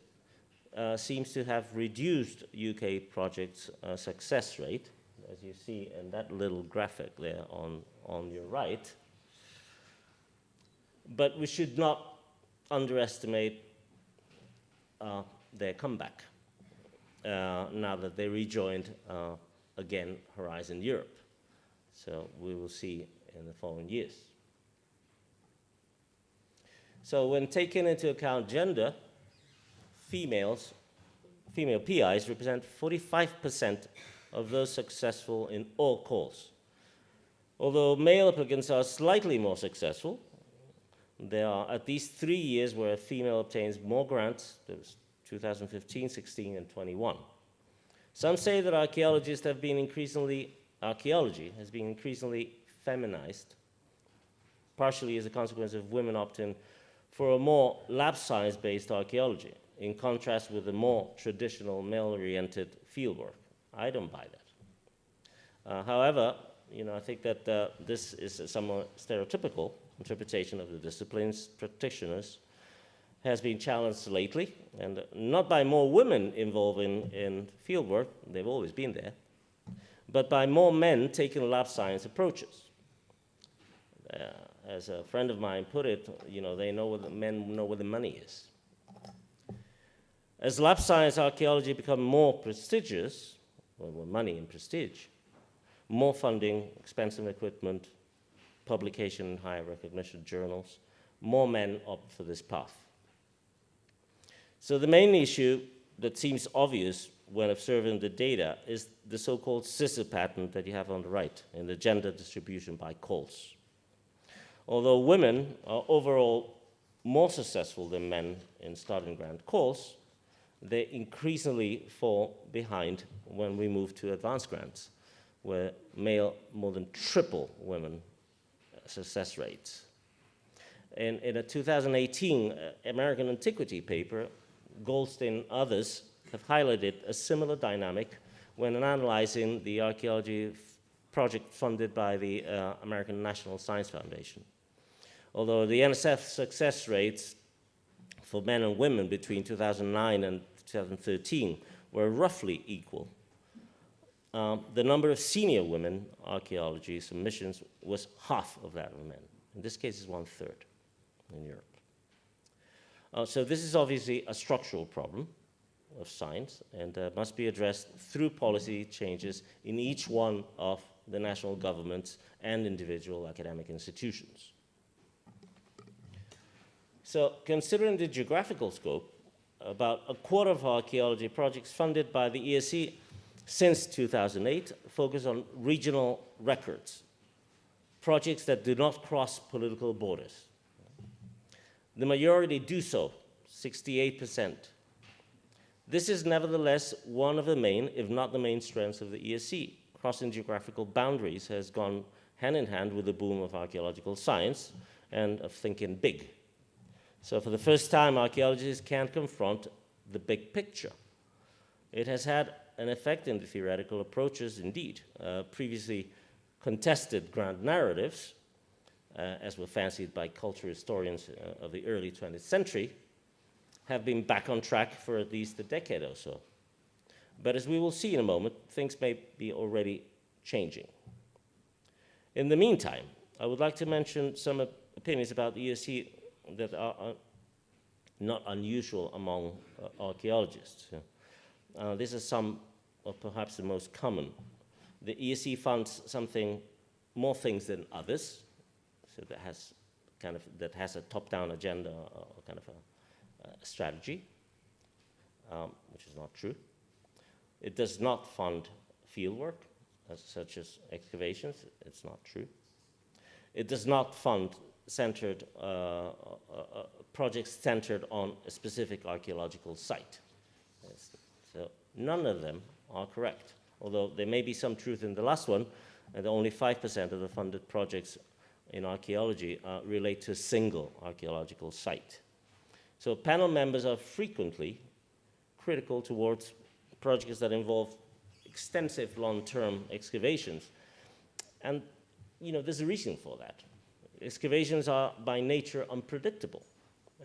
seems to have reduced UK projects' success rate, as you see in that little graphic there on your right. But we should not underestimate their comeback now that they rejoined again Horizon Europe. So we will see in the following years. So when taking into account gender, female PIs represent 45% of those successful in all calls. Although male applicants are slightly more successful, there are at least 3 years where a female obtains more grants. There was 2015, 16, and 21. Some say that archaeology has been increasingly feminized, partially as a consequence of women opting for a more lab science-based archaeology, in contrast with the more traditional male-oriented fieldwork. I don't buy that. However, I think that this is a somewhat stereotypical interpretation of the discipline's practitioners, has been challenged lately, and not by more women involved in fieldwork, they've always been there, but by more men taking lab science approaches. As a friend of mine put it, men know where the money is. As lab science archaeology become more prestigious, more money and prestige, more funding, expensive equipment, publication in higher recognition journals, more men opt for this path. So the main issue that seems obvious when observing the data is the so-called scissor pattern that you have on the right in the gender distribution by calls. Although women are overall more successful than men in starting grant calls, they increasingly fall behind when we move to advanced grants, where male more than triple women success rates. In a 2018 American Antiquity paper, Goldstein and others have highlighted a similar dynamic when analyzing the archaeology project funded by the American National Science Foundation. Although the NSF success rates for men and women between 2009 and 2013 were roughly equal, the number of senior women archaeology submissions was half of that of men. In this case, it's 1/3 in Europe. So this is obviously a structural problem of science and must be addressed through policy changes in each one of the national governments and individual academic institutions. So considering the geographical scope, about a quarter of archaeology projects funded by the ESC since 2008 focus on regional records, projects that do not cross political borders. The majority do so, 68%. This is nevertheless one of the main, if not the main, strengths of the ESC. Crossing geographical boundaries has gone hand in hand with the boom of archaeological science and of thinking big. So for the first time, archaeologists can confront the big picture. It has had an effect in the theoretical approaches, indeed. Previously contested grant narratives, as were fancied by cultural historians of the early 20th century, have been back on track for at least a decade or so. But as we will see in a moment, things may be already changing. In the meantime, I would like to mention some opinions about the ESC that are not unusual among archaeologists. This is some of perhaps the most common. The ESC funds more things than others, so that has a top-down agenda or kind of a strategy, which is not true. It does not fund fieldwork, such as excavations. It's not true. It does not fund projects centered on a specific archaeological site. So none of them are correct, although there may be some truth in the last one, and only 5% of the funded projects in archaeology relate to a single archaeological site. So panel members are frequently critical towards projects that involve extensive long-term excavations. And there's a reason for that. Excavations are by nature unpredictable,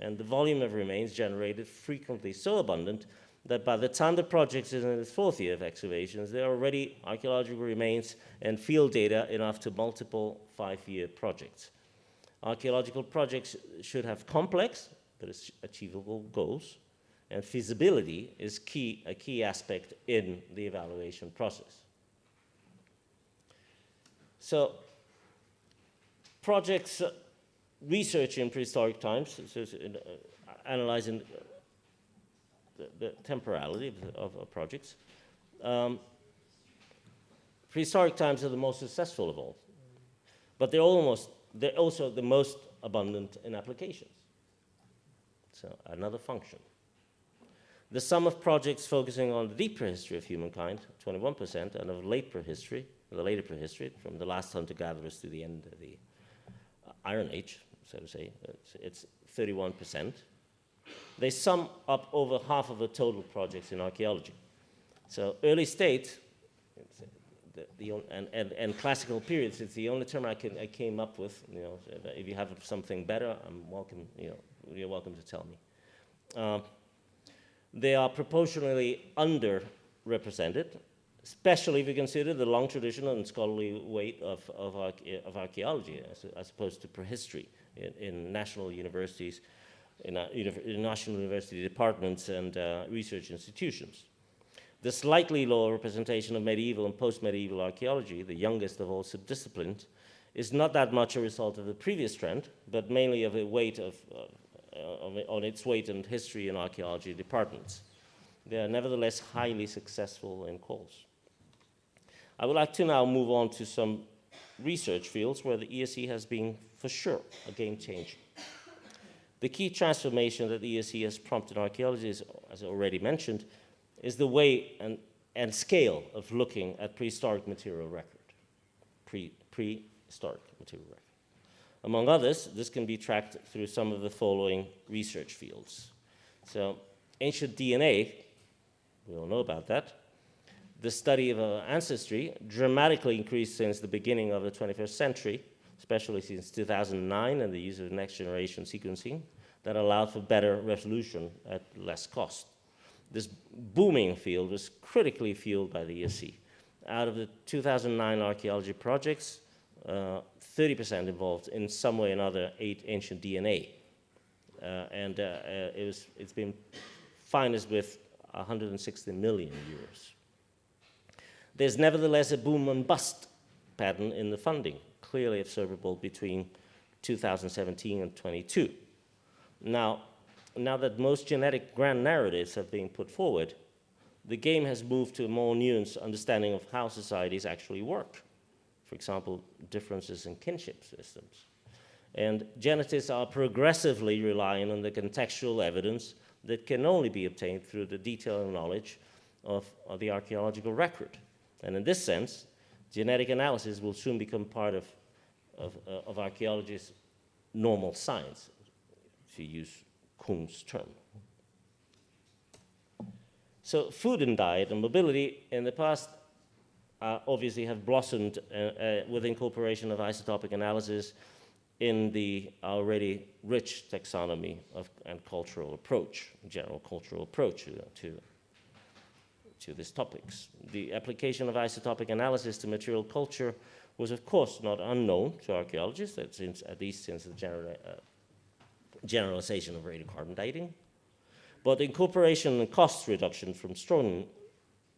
and the volume of remains generated frequently so abundant that by the time the project is in its 4th year of excavations, there are already archaeological remains and field data enough to multiple 5-year projects. Archaeological projects should have complex but achievable goals, and feasibility is a key aspect in the evaluation process. So, projects research in prehistoric times, so analyzing the temporality of projects. Prehistoric times are the most successful of all, but they're also the most abundant in applications. So another function. The sum of projects focusing on the deep prehistory of humankind, 21%, and of the later prehistory, from the last hunter-gatherers to the end of the Iron Age, so to say, it's 31%. They sum up over half of the total projects in archaeology. So early state, and classical periods, it's the only term I came up with. If you have something better, you're welcome to tell me. They are proportionally underrepresented, especially if you consider the long traditional and scholarly weight of archaeology as opposed to prehistory in national universities, in national university departments and research institutions. The slightly lower representation of medieval and post-medieval archaeology, the youngest of all subdisciplines, is not that much a result of the previous trend, but mainly of a weight on its weight and history in archaeology departments. They are nevertheless highly successful in calls. I would like to now move on to some research fields where the ESC has been, for sure, a game changer. The key transformation that the ESC has prompted in archaeology is, as I already mentioned, is the way and scale of looking at prehistoric material record, prehistoric material record. Among others, this can be tracked through some of the following research fields. So, ancient DNA, we all know about that. The study of ancestry dramatically increased since the beginning of the 21st century, especially since 2009 and the use of next-generation sequencing that allowed for better resolution at less cost. This booming field was critically fueled by the ESC. Out of the 2009 archaeology projects, 30% involved in some way or another ancient DNA. It's been financed with 160 million euros. There's nevertheless a boom and bust pattern in the funding, clearly observable between 2017 and 22. Now that most genetic grand narratives have been put forward, the game has moved to a more nuanced understanding of how societies actually work. For example, differences in kinship systems. And geneticists are progressively relying on the contextual evidence that can only be obtained through the detailed knowledge of the archaeological record. And in this sense, genetic analysis will soon become part of archaeology's normal science, to use Kuhn's term. So food and diet and mobility in the past obviously have blossomed with incorporation of isotopic analysis in the already rich taxonomy and cultural approach, general cultural approach to these topics. The application of isotopic analysis to material culture was, of course, not unknown to archaeologists, at least since the generalization of radiocarbon dating. But incorporation and cost reduction from strong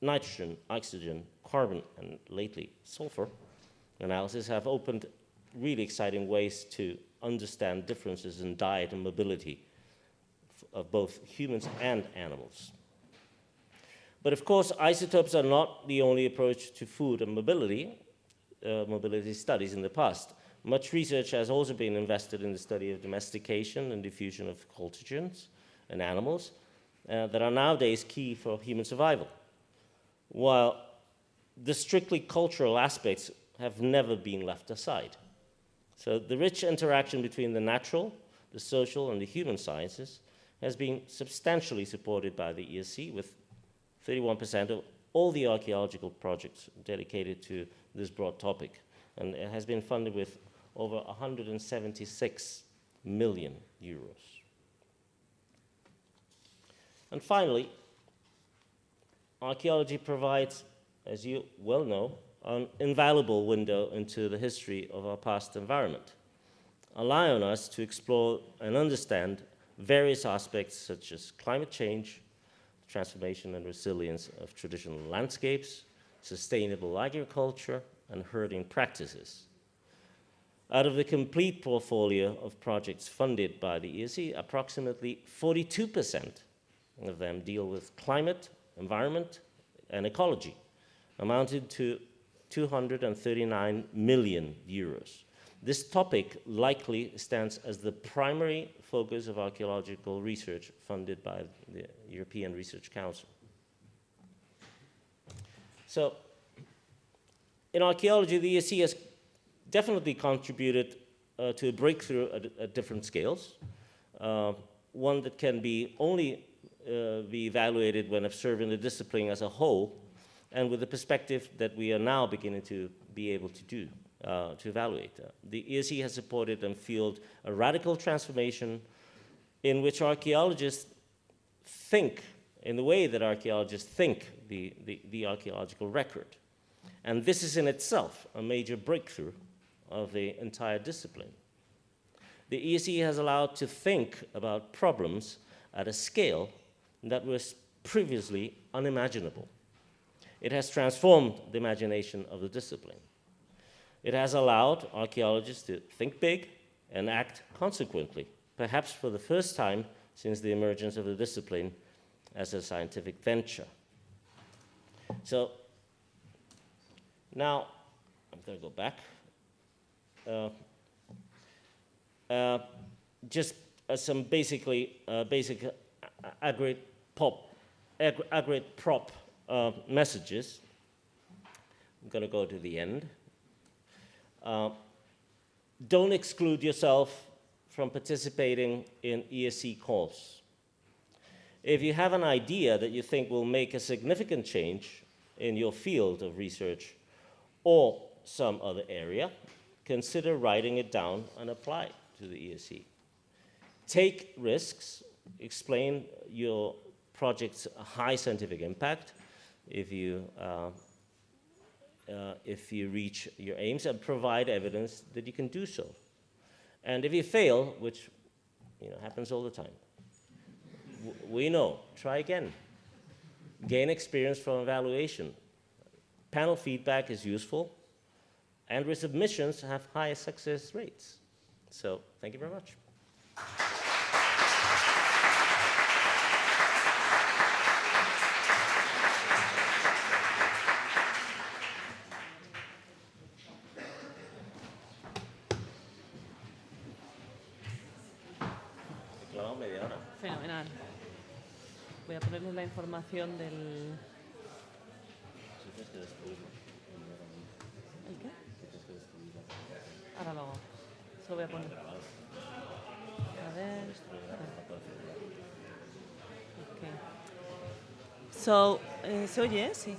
nitrogen, oxygen, carbon, and lately sulfur analysis have opened really exciting ways to understand differences in diet and mobility of both humans and animals. But of course, isotopes are not the only approach to food and mobility studies in the past. Much research has also been invested in the study of domestication and diffusion of cultigens in animals that are nowadays key for human survival, while the strictly cultural aspects have never been left aside. So the rich interaction between the natural, the social, and the human sciences has been substantially supported by the ESC, with 31% of all the archaeological projects dedicated to this broad topic. And it has been funded with over 176 million euros. And finally, archaeology provides, as you well know, an invaluable window into the history of our past environment, allowing us to explore and understand various aspects such as climate change, transformation and resilience of traditional landscapes, sustainable agriculture, and herding practices. Out of the complete portfolio of projects funded by the ESC, approximately 42% of them deal with climate, environment, and ecology, amounted to 239 million euros. This topic likely stands as the primary focus of archaeological research funded by the European Research Council. So, in archaeology, the ESC has definitely contributed to a breakthrough at different scales, one that can be only be evaluated when observing the discipline as a whole, and with the perspective that we are now beginning to be able to do, to evaluate. The ESC has supported and fueled a radical transformation in which archaeologists think, in the way that archaeologists think the archaeological record. And this is in itself a major breakthrough of the entire discipline. The ESC has allowed to think about problems at a scale that was previously unimaginable. It has transformed the imagination of the discipline. It has allowed archaeologists to think big and act consequently, perhaps for the first time since the emergence of the discipline as a scientific venture. So now I'm going to go back. Just some basic aggregate prop messages. I'm going to go to the end. Don't exclude yourself from participating in ESC calls. If you have an idea that you think will make a significant change in your field of research or some other area, consider writing it down and apply it to the ESC. Take risks, explain your project's high scientific impact if you reach your aims, and provide evidence that you can do so. And if you fail, which happens all the time, we know, try again. Gain experience from evaluation. Panel feedback is useful, and resubmissions have high success rates. So, thank you very much. Fenomenal. Voy a ponerles la información del... ¿El qué? Ahora luego. Se lo voy a poner. A ver. Okay. So, ¿se oye? Sí.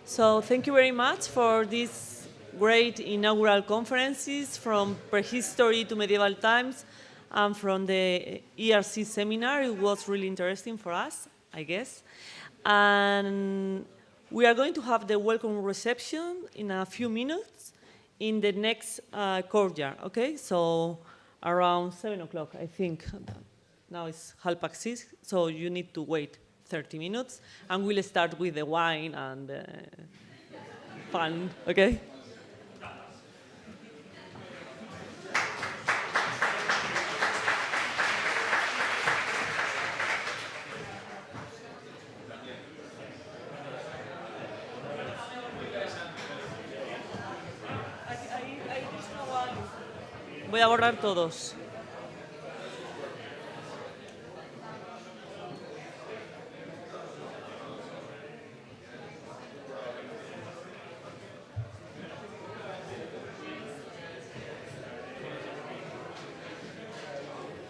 So, thank you very much for these great inaugural conferences from prehistory to medieval times. And from the ERC seminar, it was really interesting for us, I guess. And we are going to have the welcome reception in a few minutes in the next courtyard, okay? So around 7 o'clock, I think. now it's 6:30, so you need to wait 30 minutes, and we'll start with the wine and fun, okay? Voy a borrar todos.